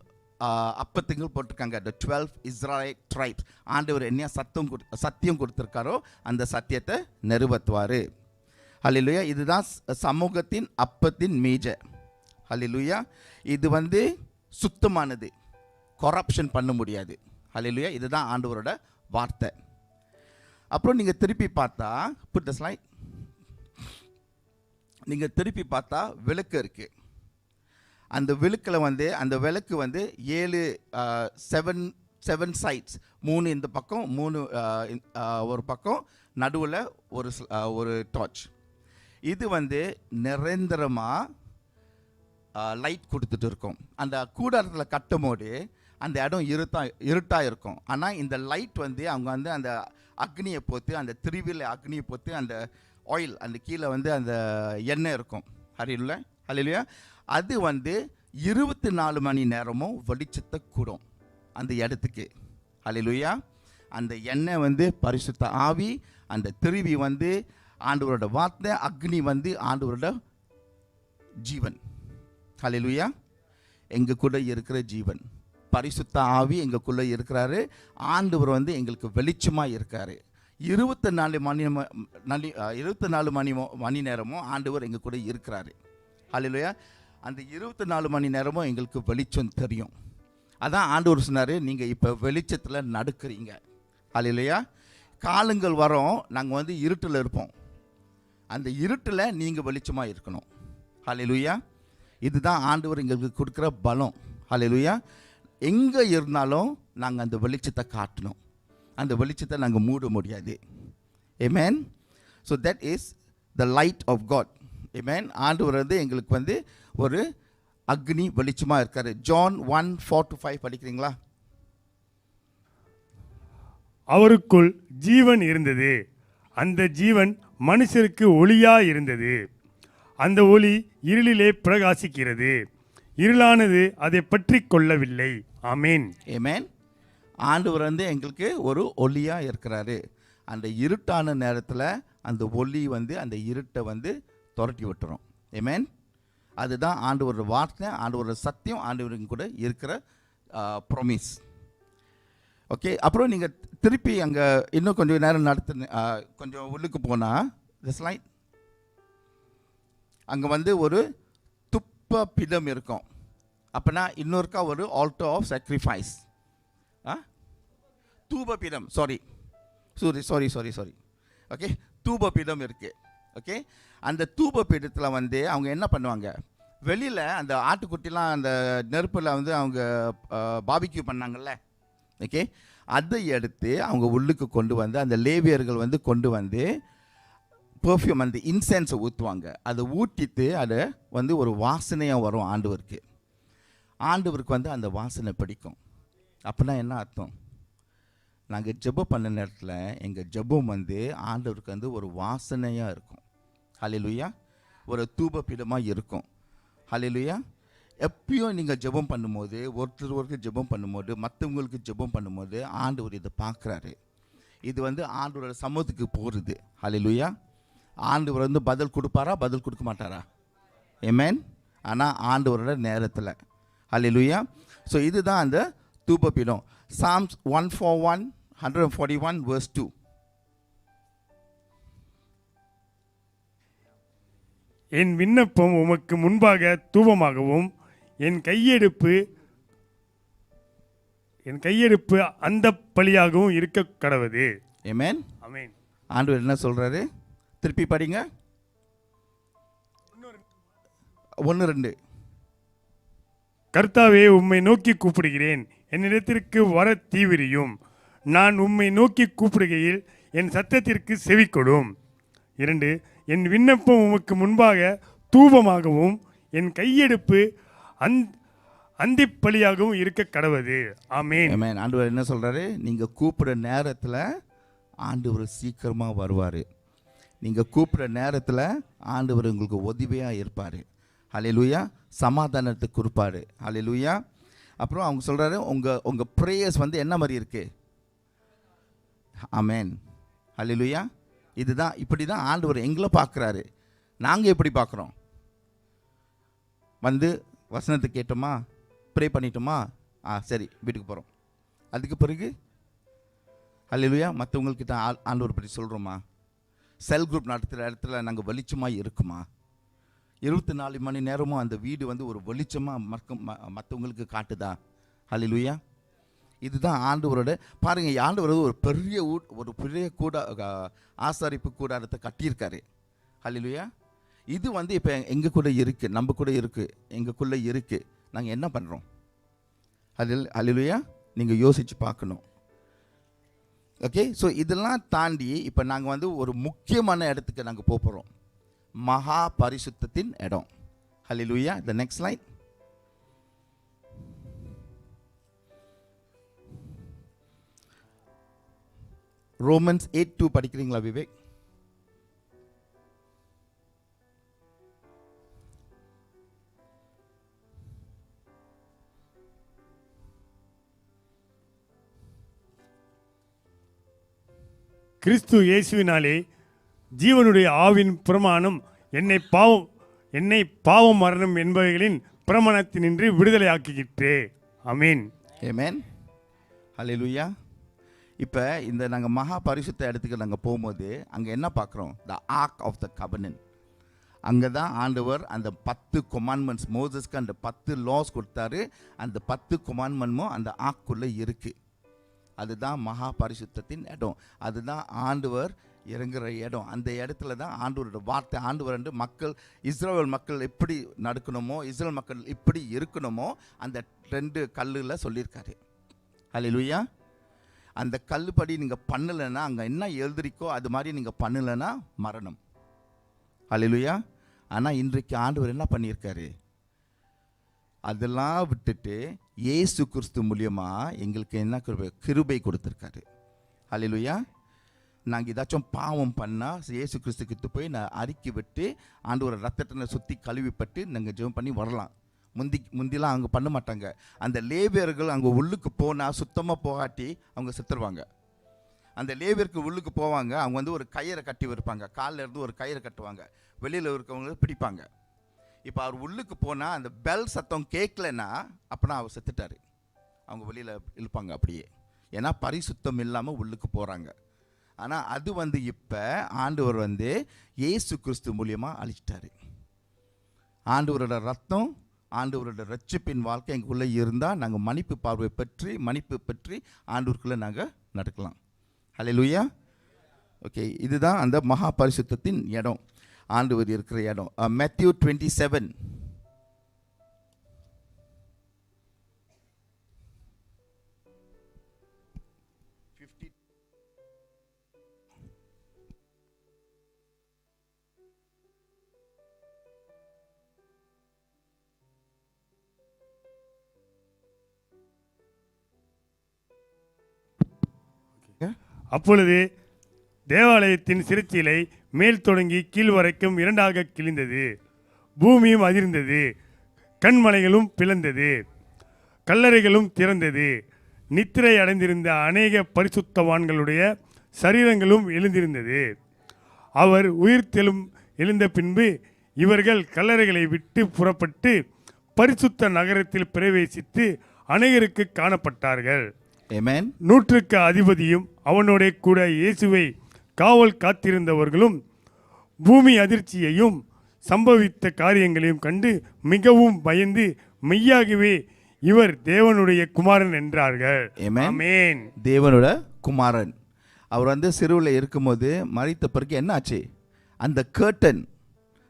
அப்பத்துங்கள் போட்டிருக்காங்க. the 12 Israel tribes. ஆண்டவர் என்ன சத்தியம் கொடுத்துருக்காரோ அந்த சத்தியத்தை நிறைவேற்றுவார். ஹல்லேலூயா. இதுதான் சமூகத்தின் அப்பத்தின் மேஜர். ஹல்லேலூயா. இது வந்து சுத்தமானது, கரப்ஷன் பண்ண முடியாது. ஹல்லேலூயா. இதுதான் ஆண்டவரோட வார்த்தை. அப்புறம் நீங்கள் திருப்பி பார்த்தா put the slide. நீங்கள் திருப்பி பார்த்தா விளக்கு இருக்குது. அந்த விளக்கில் வந்து அந்த விளக்கு வந்து 7 சைட்ஸ், 3 இந்த பக்கம், 3 ஒரு பக்கம், நடுவில் ஒரு டார்ச். இது வந்து நிரந்தரமாக லைட் கொடுத்துட்டு இருக்கும். அந்த கூடாரத்தில் கட்டும் போது அந்த இடம் இருட்டாக இருக்கும். ஆனால் இந்த லைட் வந்து அவங்க வந்து அந்த அக்னியை போத்து, அந்த திருவியில் அக்னியை போத்து, அந்த ஆயில் அந்த கீழே வந்து அந்த எண்ணெய் இருக்கும். ஹல்லேலூயா. அது வந்து 24 மணி நேரமும் வெளிச்சத்தை கூடும் அந்த இடத்துக்கு. ஹல்லேலூயா. அந்த எண்ணெய் வந்து பரிசுத்த ஆவி, அந்த திருவி வந்து ஆண்டவரோட வார்த்தை, அக்னி வந்து ஆண்டவரோட ஜீவன். ஹல்லேலூயா. எங்கள் கூட இருக்கிற ஜீவன் பரிசுத்த ஆவி எங்களுக்குள்ளே இருக்கிறாரு. ஆண்டவர் வந்து எங்களுக்கு வெளிச்சமாக இருக்காரு. 24 மணி நேரமும் ஆண்டவர் எங்கள் கூட இருக்கிறாரு. ஹல்லேலூயா. அந்த 24 மணி நேரமும் எங்களுக்கு வெளிச்சம் தெரியும். அதான் ஆண்டவர் சொன்னார், நீங்கள் இப்போ வெளிச்சத்தில் நடக்கிறீங்க. ஹல்லேலூயா. காலங்கள் வரோம், நாங்கள் வந்து இருட்டில் இருப்போம். அந்த இருட்டில் நீங்கள் வெளிச்சமாக இருக்கணும். ஹல்லேலூயா. இதுதான் ஆண்டவர் எங்களுக்கு கொடுக்குற பலம். ஹல்லேலூயா. எங்கே இருந்தாலும் நாங்கள் அந்த வெளிச்சத்தை காட்டணும். அந்த வெளிச்சத்தை நாங்கள் மூட முடியாது. Amen. So that is the light of God. Amen. ஆண்டவர் வந்து எங்களுக்கு வந்து ஒரு அக்னி வெளிச்சமாக இருக்காரு. ஜான் 1:4-5 படிக்கிறீங்களா? அவருக்குள் ஜீவன் இருந்தது, அந்த ஜீவன் மனுஷருக்கு ஒளியா இருந்தது. அந்த ஒளி இருளிலே பிரகாசிக்கிறது, இருளானது அதை பற்றி கொள்ளவில்லை. ஆமேன். ஆமென். ஆண்டவர் வந்து எங்களுக்கு ஒரு ஒளியாக இருக்கிறாரு. அந்த இருட்டான நேரத்தில் அந்த ஒளி வந்து அந்த இருட்டை வந்து துரட்டி விட்டுரும். ஆமென். அதுதான் ஆண்டவரோட வார்த்தை, ஆண்டவரோட சத்தியம், ஆண்டவருக்கு கூட இருக்கிற ப்ராமிஸ். ஓகே. அப்புறம் நீங்கள் திருப்பி அங்கே இன்னும் கொஞ்சம் நேரம் கொஞ்சம் உள்ளுக்கு போனால் இந்த ஸ்லைட், அங்கே வந்து ஒரு துப்ப பீடம் இருக்கும். அப்போனா இன்னொருக்கா ஒரு ஆல்டர் ஆஃப் சாக்ரிஃபைஸ், தூப பீடம், சாரி. ஓகே. தூப பீடம் இருக்குது. ஓகே. அந்த தூப பீடத்தில் வந்து அவங்க என்ன பண்ணுவாங்க, வெளியில் அந்த ஆட்டுக்குட்டிலாம் அந்த நெருப்பில் வந்து அவங்க பாபிக்யூ பண்ணாங்கல்ல, ஓகே, அதை எடுத்து அவங்க உள்ளுக்கு கொண்டு வந்து அந்த லேவியர்கள் வந்து கொண்டு வந்து பெர்ஃப்யூம் அந்த இன்சென்ஸை ஊற்றுவாங்க. அதை ஊற்றிட்டு அதை வந்து ஒரு வாசனையாக வரும் ஆண்டவருக்கு. ஆண்டவருக்கு வந்து அந்த வாசனை பிடிக்கும். அப்படின்னா என்ன அர்த்தம்? நாங்கள் ஜெபம் பண்ண நேரத்தில் எங்கள் ஜெபம் வந்து ஆண்டவருக்கு வந்து ஒரு வாசனையாக இருக்கும். ஹல்லேலூயா. ஒரு தூப பீடமாக இருக்கும். ஹல்லேலூயா. எப்பயும் நீங்கள் ஜெபம் பண்ணும்போது, ஒருத்தருக்கு ஜெபம் பண்ணும்போது, மற்றவங்களுக்கு ஜெபம் பண்ணும்போது ஆண்டவர் இதை பார்க்குறாரு. இது வந்து ஆண்டவரோட சமூகத்துக்கு போகிறது. ஹல்லேலூயா. ஆண்டவர் வந்து பதில் கொடுப்பாரா, பதில் கொடுக்க மாட்டாரா? ஆமென். ஆனால் ஆண்டவரோட நேரத்தில். ஹல்லேலூயா. ஸோ இதுதான் அந்த தூப பீடம். Psalms 141 verse 2. என் விண்ணப்பம் உமக்கு முன்பாக தூபமாகவும் என் கையெடுப்பு அந்த பலியாகவும் இருக்க கடவது. ஆமென். ஆமென். ஆண்டவர் என்ன சொல்றாரு? திருப்பி படிங்க. 1-2. கர்த்தாவே, உம்மை நோக்கி கூப்பிடுகிறேன், என்னிடத்திற்கு வர தீவிரியும். நான் உம்மை நோக்கி கூப்பிடுகையில் என் சத்தத்திற்கு செவிக்கொடும். 2. என் விண்ணப்பம் உமக்கு முன்பாக தூபமாகவும் என் கையெடுப்பு அந்திப்பலியாகவும் இருக்க கடவது. ஆமென். ஆமென். ஆண்டவர் என்ன சொல்றாரு? நீங்க கூப்பிடுற நேரத்தில் ஆண்டவர் சீக்கிரமா வருவார். நீங்க கூப்பிடுற நேரத்தில் ஆண்டவர் உங்களுக்கு உதவியாக இருப்பார். ஹல்லேலூயா. சமாதானத்தை கொடுப்பாரு. ஹல்லேலூயா. அப்புறம் அவங்க சொல்றாரு, உங்க ப்ரேயர்ஸ் வந்து என்ன மாதிரி இருக்கு? ஆமென். ஹல்லேலூயா. இதுதான், இப்படி தான் ஆண்டவர் எங்களை பார்க்குறாரு. நாங்கள் எப்படி பார்க்குறோம்? வந்து வசனத்தை கேட்டோமா, ப்ரே பண்ணிட்டோமா, சரி வீட்டுக்கு போகிறோம். அதுக்கு பிறகு ஹல்லேலூயா மற்றவங்கக்கிட்ட ஆண்டவர் பற்றி சொல்கிறோமா? செல் குரூப் நடத்துகிற இடத்துல நாங்கள் வெளிச்சமாக இருக்குமா? 24 மணி நேரமும் அந்த வீடு வந்து ஒரு வெளிச்சமாக மற்றவங்களுக்கு காட்டுதா? ஹல்லேலூயா. இதுதான் ஆண்டவரோட. பாருங்கள், ஆண்டவர் ஒரு பெரிய ஆசாரிப்பு கூடாரத்தை கட்டியிருக்காரு. ஹல்லேலூயா. இது வந்து இப்போ எங்கள் கூட இருக்குது, நம்ம கூட இருக்குது, எங்களுக்குள்ளே இருக்குது. நாங்கள் என்ன பண்ணுறோம்? ஹல்லேலூயா. நீங்கள் யோசித்து பார்க்கணும். ஓகே. ஸோ இதெல்லாம் தாண்டி இப்போ நாங்கள் வந்து ஒரு முக்கியமான இடத்துக்கு நாங்கள் போகிறோம். மகா பரிசுத்தத்தின் இடம். Hallelujah. The next line. Romans 8:2 படிக்கிறீங்களா விவேக்? கிறிஸ்து இயேசுவினாலே ஜீவனுடைய ஆவின் பிரமாணம் என்னை பாவம் மரணம் என்பவைகளின் பிரமாணத்தினின்று விடுதலையாக்கிக்கிட்டே. ஆமென். ஆமென். ஹல்லேலூயா. இப்போ இந்த நாங்கள் மகா பரிசுத்த இடத்துக்கு நாங்கள் போகும்போது அங்கே என்ன பார்க்குறோம்? த ஆர்க் ஆஃப் த கவெனன்ட். அங்கே தான் ஆண்டவர் அந்த 10 கொமாண்ட்மெண்ட்ஸ், மோசஸ்க்கு அந்த 10 லாஸ் கொடுத்தாரு. அந்த 10 கொமாண்ட்மெண்ட்மும் அந்த ஆர்க்குள்ளே இருக்குது. அதுதான் மகா பரிசுத்தத்தின் இடம். அதுதான் ஆண்டவர் இறங்குற இடம். அந்த இடத்துல தான் ஆண்டவரோட வார்த்தை, ஆண்டவர் என்று இஸ்ரவேல் மக்கள் எப்படி நடக்கணுமோ, இஸ்ரேல் மக்கள் இப்படி இருக்கணுமோ, அந்த 2 கல்லில் சொல்லியிருக்காரு. ஹல்லேலூயா. அந்த கல்லுப்படி நீங்கள் பண்ணலைன்னா, அங்கே என்ன எழுதிருக்கோ அது மாதிரி நீங்கள் பண்ணலைன்னா மரணம். ஹல்லேலூயா. ஆனால் இன்றைக்கு ஆண்டவர் என்ன பண்ணியிருக்காரு? அதெல்லாம் விட்டுட்டு இயேசு கிறிஸ்து மூலியமாக எங்களுக்கு என்ன கிருபை கொடுத்துருக்காரு. ஹல்லேலூயா. நாங்கள் ஏதாச்சும் பாவம் பண்ணால் இயேசு கிறிஸ்துக்கிட்ட போய் நான் அறிக்கை விட்டு ஆண்டவரை ரத்தத்தை சுற்றி கழுவிப்பட்டு நாங்கள் ஜெபம் பண்ணி வரலாம். முந்திலாம் அங்கே பண்ண மாட்டாங்க. அந்த லேவியர்கள் அங்கே உள்ளுக்கு போனால் சுத்தமாக போகாட்டி அவங்க செத்துருவாங்க. அந்த லேவியருக்கு உள்ளுக்கு போவாங்க, அவங்க வந்து ஒரு கயிறை கட்டி வைப்பாங்க, காலில் இருந்து ஒரு கயிறை கட்டுவாங்க, வெளியில் இருக்கவங்க பிடிப்பாங்க. இப்போ அவர் உள்ளுக்கு போனால் அந்த பெல் சத்தம் கேட்கலன்னா அப்படின்னா அவர் செத்துட்டார். அவங்க வெளியில் இழுப்பாங்க அப்படியே. ஏன்னா பரிசுத்தம் இல்லாமல் உள்ளுக்கு போகிறாங்க. ஆனால் அது வந்து இப்போ ஆண்டவர் வந்து இயேசு கிறிஸ்து மூலியமாக அழிச்சிட்டாரு. ஆண்டவரோட ரத்தம், ஆண்டவரோட ரட்சிப்பின் வாழ்க்கை எங்களுக்குள்ளே இருந்தால் நாங்கள் மன்னிப்பு பெற்று ஆண்டவருக்குள்ளே நாங்கள் நடக்கலாம். ஹல்லேலூயா. ஓகே. இதுதான் அந்த மகா பரிசுத்தத்தின் இடம், ஆண்டவர் இருக்கிற இடம். மேத்யூ 27. அப்பொழுது தேவாலயத்தின் சிறைச்சீலை மேல் தொடங்கி கீழ் வரைக்கும் 2ஆக கிழிந்தது. பூமியும் அதிர்ந்தது, கண்மலைகளும் பிளந்தது, கல்லறைகளும் திறந்தது. நித்திரை அடைந்திருந்த அநேக பரிசுத்தவான்களுடைய சரீரங்களும் எழுந்திருந்தது. அவர் உயிர்த்தெழும் எழுந்த பின்பு இவர்கள் கல்லறைகளை விட்டு புறப்பட்டு பரிசுத்த நகரத்தில் பிரவேசித்து அநேகருக்கு காணப்பட்டார்கள். ஆமென். 100க்கு அதிபதியும் அவனோட கூட இயேசுவை காவல் காத்திருந்தவர்களும் பூமி அதிர்ச்சியையும் சம்பவித்த காரியங்களையும் கண்டு மிகவும் பயந்து மெய்யாகவே இவர் தேவனுடைய குமாரன் என்றார்கள். ஆமென். தேவனோட குமாரன். அவர் வந்து சிறுவில் இருக்கும்போது மரித்த பிறகு என்ன ஆச்சு? அந்த கர்டன்,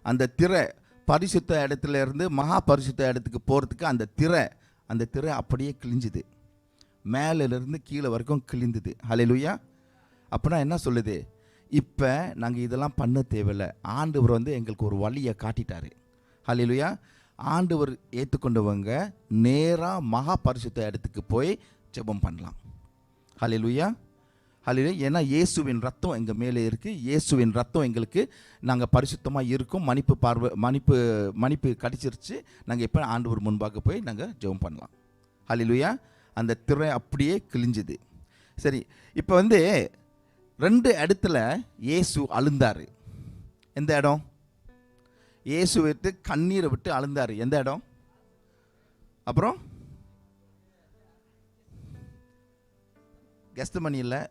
அந்த திரை, பரிசுத்த இடத்துல இருந்து மகா பரிசுத்த இடத்துக்கு போகிறதுக்கு அந்த திரை அப்படியே கிழிஞ்சுது. மேலிருந்து கீழே வரைக்கும் கிழிந்தது. ஹல்லேலூயா. அப்படின்னா என்ன சொல்லுது? இப்போ நாங்கள் இதெல்லாம் பண்ண தேவையில்லை. ஆண்டவர் வந்து எங்களுக்கு ஒரு வழியை காட்டிட்டாரு. ஹல்லேலூயா. ஆண்டவர் ஏற்றுக்கொண்டவங்க நேராக மகா பரிசுத்த இடத்துக்கு போய் ஜெபம் பண்ணலாம். ஹல்லேலூயா, ஹல்லேலூயா. ஏன்னா இயேசுவின் ரத்தம் எங்கள் மேலே இருக்குது. இயேசுவின் ரத்தம் எங்களுக்கு நாங்கள் பரிசுத்தமாக இருக்கும். மன்னிப்பு கிடைச்சிருச்சு. நாங்கள் எப்போ ஆண்டவர் முன்பாக போய் நாங்கள் ஜெபம் பண்ணலாம். ஹல்லேலூயா. அந்த திரை அப்படியே கிழிஞ்சுது. சரி, இப்போ 2 இடத்துல இயேசு அழுந்தார். எந்த இடம்? இயேசு விட்டு கண்ணீரை விட்டு அழுந்தார். எந்த இடம்? அப்புறம் கெஸ்தமனி இல்லை.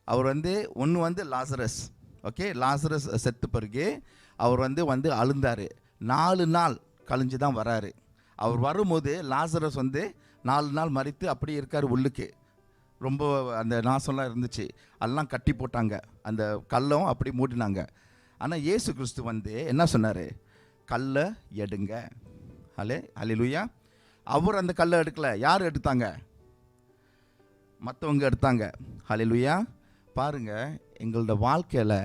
அவர் ஒன்று லாசரஸ். ஓகே, லாசரஸ் செத்து பிறகு அவர் அழுந்தார். 4 நாள் கழிஞ்சு தான் வராரு. அவர் வரும்போது லாசரஸ் 4 நாள் மரித்து அப்படியே இருக்கார். உள்ளுக்கு ரொம்ப அந்த நாசம்லாம் இருந்துச்சு. அதெல்லாம் கட்டி போட்டாங்க. அந்த கல்லும் அப்படி மூடினாங்க. ஆனால் இயேசு கிறிஸ்து என்ன சொன்னார்? கல்லை எடுங்க. ஹல்லேலூயா. அவர் அந்த கல்லை எடுக்கலை. யார் எடுத்தாங்க? மற்றவங்க எடுத்தாங்க. ஹல்லேலூயா. பாருங்கள், எங்களோட வாழ்க்கையில்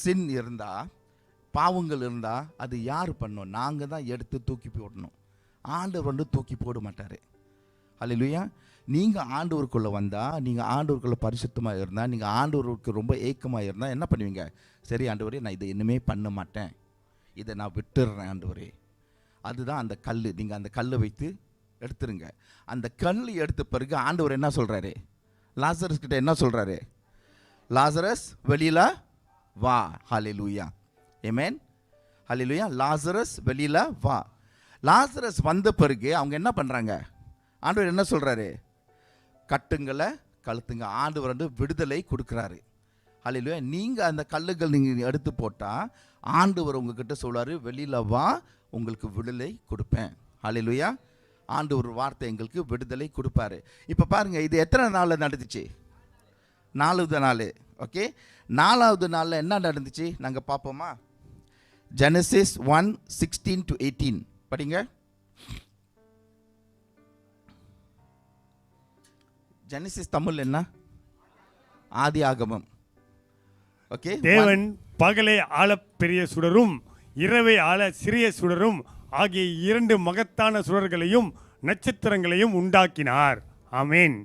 சின் இருந்தால், பாவங்கள் இருந்தால் அது யார் பண்ணணும்? நாங்கள் தான் எடுத்து தூக்கி போடணும். ஆண்டவர் தூக்கி போட மாட்டார். ஹல்லேலூயா. நீங்கள் ஆண்டவருக்குள்ளே வந்தால், நீங்கள் ஆண்டவருக்குள்ளே பரிசுத்தமாக இருந்தால், நீங்கள் ஆண்டவருக்கு ரொம்ப ஏக்கமாக இருந்தால் என்ன பண்ணுவீங்க? சரி ஆண்டவரே, நான் இதை இன்னுமே பண்ண மாட்டேன், இதை நான் விட்டுடுறேன் ஆண்டவரே. அதுதான் அந்த கல். நீங்கள் அந்த கல்லை வைத்து எடுத்துருங்க. அந்த கல் எடுத்த பிறகு ஆண்டவர் என்ன சொல்கிறாரு? லாசரஸ் கிட்ட என்ன சொல்கிறாரு? லாசரஸ் வெளியில் வா. ஹல்லேலூயா, ஆமென், ஹல்லேலூயா. லாசரஸ் வெளியில் வா. லாசரஸ் வந்த பிறகு அவங்க என்ன பண்ணுறாங்க? ஆண்டவர் என்ன சொல்கிறாரு? கட்டுங்களை கழுத்துங்க. ஆண்டவர் விடுதலை கொடுக்குறாரு. ஹல்லேலூயா. நீங்கள் அந்த கல்லுகள் நீங்கள் எடுத்து போட்டால் ஆண்டவர் உங்ககிட்ட சொல்கிறாரு, வெளியில் வா, உங்களுக்கு விடுதலை கொடுப்பேன். ஹல்லேலூயா. ஆண்டவர் வார்த்தை எங்களுக்கு விடுதலை கொடுப்பாரு. இப்போ பாருங்கள், இது எத்தனை நாளில் நடந்துச்சு? 4வது நாள். ஓகே, 4வது நாளில் என்ன நடந்துச்சு நாங்கள் பார்ப்போமா? ஜெனசிஸ் 1:16-18 படிங்க. ஜெனசிஸ் தமிழ் என்ன? ஆதி ஆகமம். ஓகே, தேவன் பகலை ஆள பெரிய சுடரும் இரவை ஆள சிறிய சுடரும் ஆகிய 2 மகத்தான சுடர்களையும் நட்சத்திரங்களையும் உண்டாக்கினார். ஆமென்,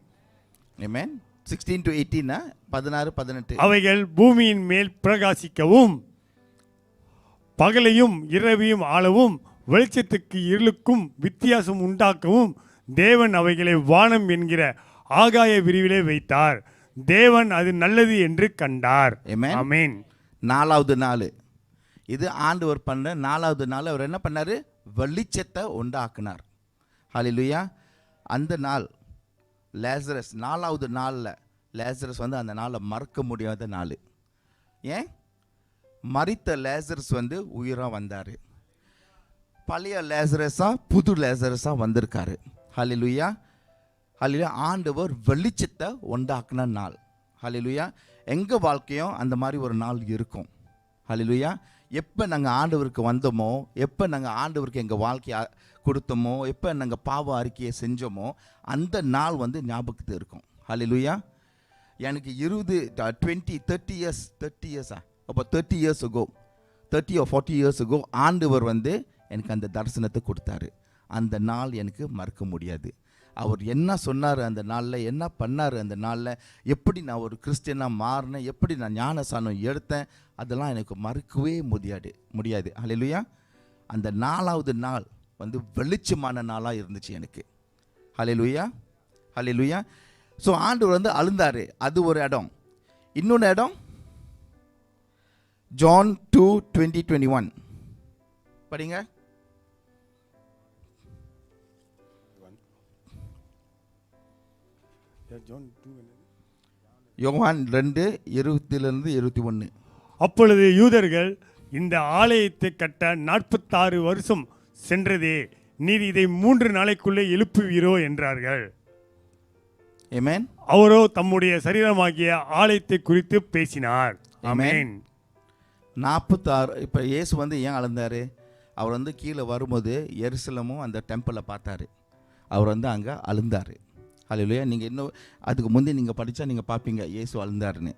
ஆமென். 16-18 16-18. அவைகள் பூமியின் மேல் பிரகாசிக்கவும் பகலையும் இரவையும் ஆளவும் வெளிச்சத்துக்கு இருளுக்கும் வித்தியாசம் உண்டாக்கவும் தேவன் அவைகளை வானம் என்கிற ஆகாய விரிவிலே வைத்தார். தேவன் அது நல்லது என்று கண்டார். ஆமென். 4வது நாள் இது ஆண்டவர் பண்ண 4வது நாள். அவர் என்ன பண்ணார்? வெளிச்சத்தை உண்டாக்குனார். ஹல்லேலூயா. அந்த நாள் லேசரஸ் 4வது நாளில் லேசரஸ் அந்த நாளை மறக்க முடியாத நாள். ஏன்? மரித்த லேசரஸ் உயிராக வந்தார். பழைய லேசரஸா புது லேசரஸா வந்திருக்காரு. ஹல்லேலூயா, ஹல்லேலூயா. ஆண்டவர் வெளிச்சத்தை உண்டாக்குன நாள். ஹல்லேலூயா. எங்கள் வாழ்க்கையும் அந்த மாதிரி ஒரு நாள் இருக்கும். ஹல்லேலூயா. எப்போ நாங்கள் ஆண்டவருக்கு வந்தோமோ, எப்போ நாங்கள் ஆண்டவருக்கு எங்கள் வாழ்க்கையை கொடுத்தோமோ, எப்போ நாங்கள் பாவ அறிக்கையை செஞ்சோமோ, அந்த நாள் ஞாபகத்தில் இருக்கும். ஹல்லேலூயா. எனக்கு 30 இயர்ஸா அப்போ 30 years ago, 30 or 40 years ago ஆண்டவர் எனக்கு அந்த தரிசனத்தை கொடுத்தாரு. அந்த நாள் எனக்கு மறக்க முடியாது. அவர் என்ன சொன்னார் அந்த நாளில், என்ன பண்ணார் அந்த நாளில், எப்படி நான் ஒரு கிறிஸ்டியனாக மாறினேன், எப்படி நான் ஞானசானம் எடுத்தேன், அதெல்லாம் எனக்கு மறக்கவே முடியாது. ஹல்லேலூயா. அந்த 4வது நாள் வெளிச்சமான நாளாக இருந்துச்சு எனக்கு. ஹல்லேலூயா, ஹல்லேலூயா. ஸோ ஆண்டவர் அழுந்தார். அது ஒரு இடம். இன்னொன்று இடம் John 2:20-21 படிங்க. யோவான் 2:20-21. அப்பொழுது யூதர்கள், இந்த ஆலயத்தை கட்ட 46 வருஷம் சென்றதே, நீர் இதை 3 நாளைக்குள்ளே எழுப்புவீரோ என்றார்கள். ஆமென். அவரோ தம்முடைய சரீரமாகிய ஆலயத்தை குறித்து பேசினார். ஆமென். 46. இப்போ இயேசு ஏன் அழுந்தார்? அவர் கீழே வரும்போது எருசலேமும் அந்த டெம்பிளை பார்த்தாரு. அவர் அங்கே அழுந்தார். ஹல்லேலூயா. நீங்கள் இன்னும் அதுக்கு முந்தைய நீங்கள் படித்தா நீங்கள் பார்ப்பீங்க இயேசு அழுந்தாருன்னு.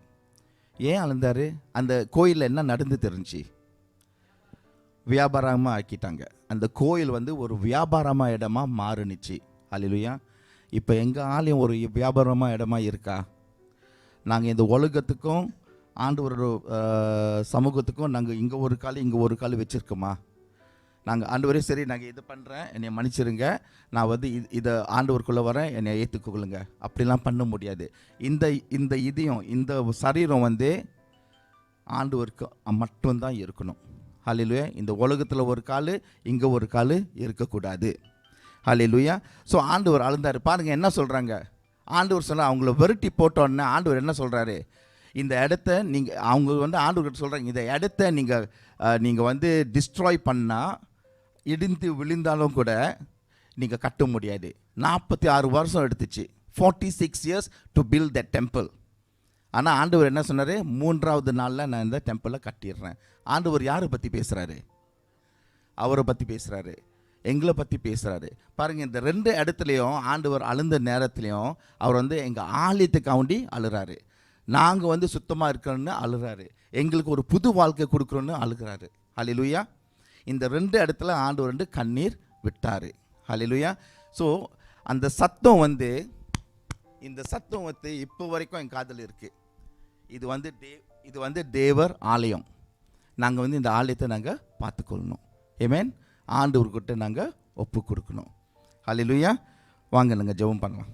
ஏன் அழுந்தார்? அந்த கோயிலில் என்ன நடந்து தெரிஞ்சு? வியாபாரமாக ஆக்கிட்டாங்க. அந்த கோயில் வந்து ஒரு வியாபாரமாக இடமா மாறுனுச்சு. அல்லேலூயா. இப்போ எங்கள் ஆலயம் ஒரு வியாபாரமாக இடமா இருக்கா? நாங்கள் இந்த உலகத்துக்கும் ஆண்டவரோட சமூகத்துக்கும் நாங்கள் இங்கே ஒரு கால் வச்சுருக்கோமா? நாங்கள் ஆண்டவரே சரி, நாங்கள் இது பண்ணுறேன், என்னை மன்னிச்சிருங்க, நான் வந்து இதை ஆண்டவருக்குள்ளே வரேன், என்னை ஏற்றுக்கொள்ளுங்க, அப்படிலாம் பண்ண முடியாது. இந்த இதயம், இந்த சரீரம் வந்து ஆண்டவருக்கு மட்டும்தான் இருக்கணும். ஹல்லேலூயா. இந்த உலகத்தில் ஒரு கால், இங்கே ஒரு கால் இருக்கக்கூடாது. ஹல்லேலூயா. ஸோ ஆண்டவர் அழுந்தார். பாருங்கள் என்ன சொல்கிறாங்க. ஆண்டவர் சொன்னால் அவங்கள விரட்டி போட்டோன்னே ஆண்டவர் என்ன சொல்கிறாரு, இந்த இடத்த நீங்கள், அவங்க வந்து ஆண்டவர்கிட்ட சொல்கிறாங்க, இந்த இடத்த நீங்கள் வந்து டிஸ்ட்ராய் பண்ணால், இடிந்து விழுந்தாலும் கூட நீங்கள் கட்ட முடியாது. 46 வருஷம் எடுத்துச்சு, 46 years to build the temple. ஆனால் ஆண்டவர் என்ன சொன்னார், 3வது நாளில் நான் இந்த டெம்பிளை கட்டிடுறேன். ஆண்டவர் யாரை பற்றி பேசுகிறாரு? அவரை பற்றி பேசுகிறாரு, எங்களை பற்றி பேசுகிறாரு. பாருங்கள், இந்த 2 இடத்துலையும் ஆண்டவர் அழுந்த நேரத்துலையும் அவர் வந்து எங்கள் ஆலயத்துக்காண்டி அழுறாரு. நாங்கள் வந்து சுத்தமாக இருக்கணும்னு அழுறாரு. எங்களுக்கு ஒரு புது வாழ்க்கை கொடுக்குறோன்னு அழுகிறாரு. ஹல்லேலூயா. இந்த 2 இடத்துல ஆண்டவர் வந்து கண்ணீர் விட்டார். ஹல்லேலூயா. ஸோ அந்த சத்தம் வந்து, இந்த சத்தம் வந்து இப்போ வரைக்கும் என் காதில் இருக்குது. இது வந்து தேவர் ஆலயம். நாங்கள் வந்து இந்த ஆலயத்தை நாங்கள் பார்த்துக்கொள்ளணும். ஆமென். ஆண்டவர்கிட்ட நாங்கள் ஒப்பு கொடுக்கணும். ஹல்லேலூயா. வாங்க நாங்கள் ஜெபம் பண்ணலாம்.